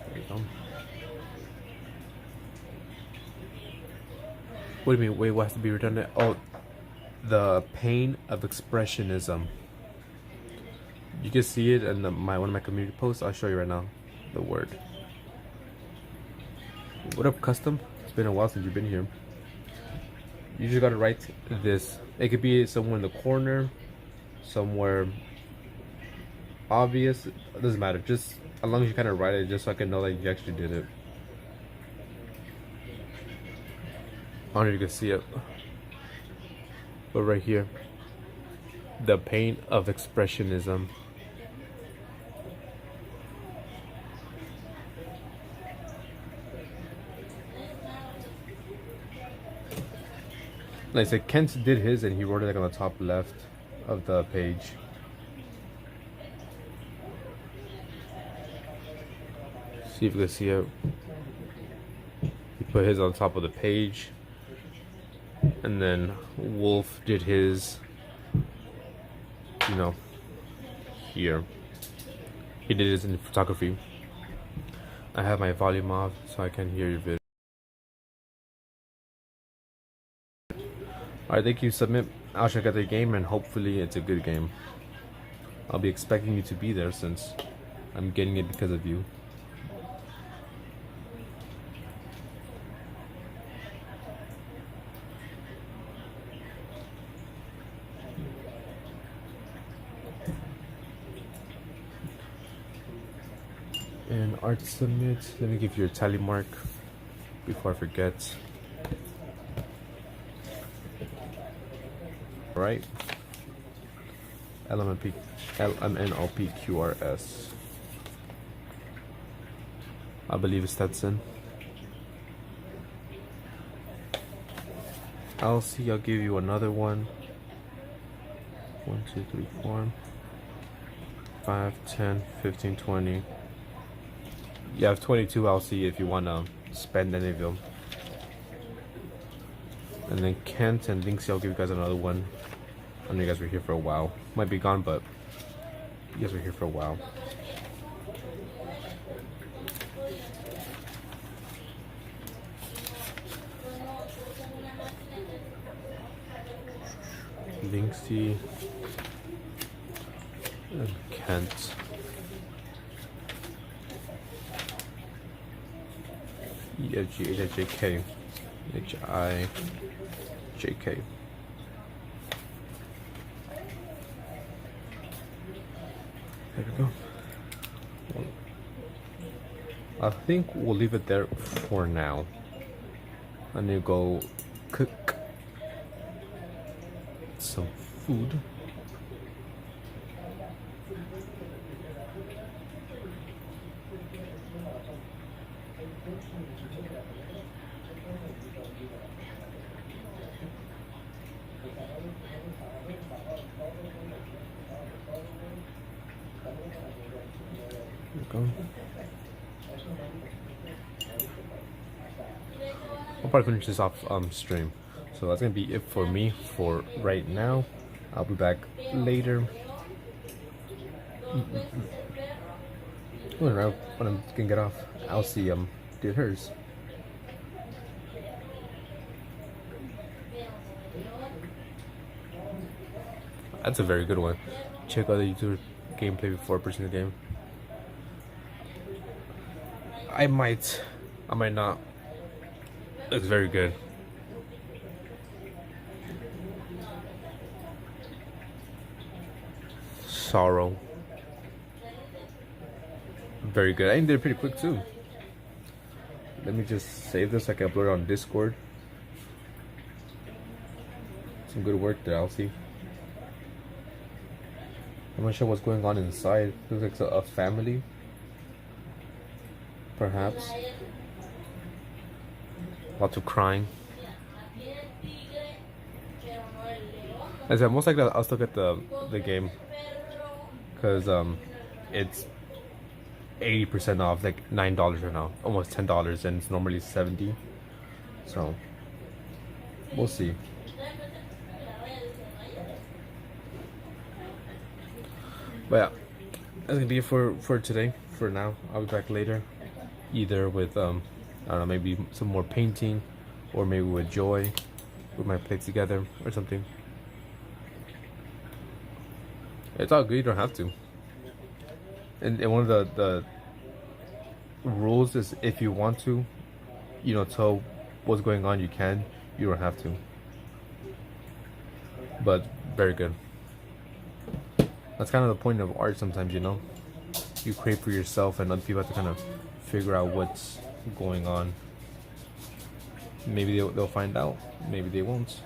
There you go. What do you mean? Wait, what has to be redundant? Oh, the pain of expressionism. You can see it in one of my community posts. I'll show you right now. The word. What up, custom? It's been a while since you've been here. You just gotta write this. It could be somewhere in the corner, somewhere obvious. It doesn't matter. Just as long as you kind of write it, just so I can know that you actually did it. I don't know if you can see it, but right here, the pain of expressionism. Like I said, Kent did his and he wrote it like on the top left of the page. See if you can see it. He put his on top of the page. And then Wolf did his, you know, here. He did his in photography. I have my volume off so I can hear your video. Alright, thank you, Submit. I'll check out the game and hopefully it's a good game. I'll be expecting you to be there since I'm getting it because of you. And Art Submit, let me give you your tally mark before I forget. Right, LMNOPQRS. I believe it's Stetson. LC, I'll give you another one. 1, 2, 3, 4, 5, 10, 15, 20. You have 22 LC if you want to spend any of them. And then Kent and Linksy, I'll give you guys another one. I know you guys were here for a while. Might be gone, but you guys were here for a while. Linksy and Kent. E F G H I J K H I J K. There we go. I think we'll leave it there for now. I need to go cook some food. There we go. I'll probably finish this off stream. So that's gonna be it for me for right now. I'll be back later. When I'm gonna get off, Elsie did hers. That's a very good one. Check out the YouTube gameplay before purchasing the game. I might not. It's very good. Sorrow. Very good. I did it pretty quick too. Let me just save this so I can upload it on Discord. Some good work there, Elsie. I'm not sure what's going on inside. Looks like a family. Perhaps. Lots of crying. I said most likely I'll still get the game because it's 80% off, like $9 right now, almost $10, and it's normally $70. So we'll see. But yeah, that's gonna be it for today. For now, I'll be back later, either with I don't know, maybe some more painting, or maybe with Joy. We might play together or something. It's all good. You don't have to. And one of the rules is if you want to, tell what's going on, you can. You don't have to. But very good. That's kind of the point of art sometimes, You create for yourself and other people have to kind of figure out what's going on. Maybe they'll find out. Maybe they won't.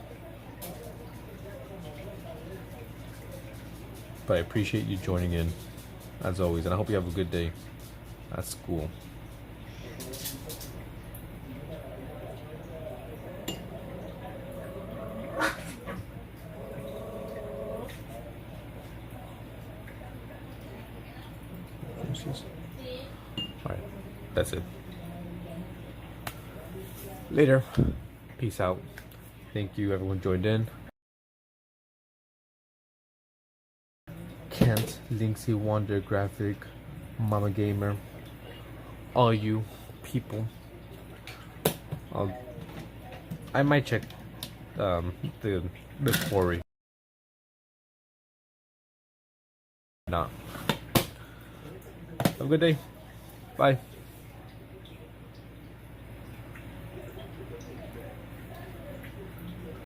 But I appreciate you joining in, as always, and I hope you have a good day at school. Alright, that's it. Later. Peace out. Thank you, everyone joined in. Kent, Linksy, Wonder, Graphic, Mama Gamer, all you people. I might check the quarry. Not. Have a good day. Bye.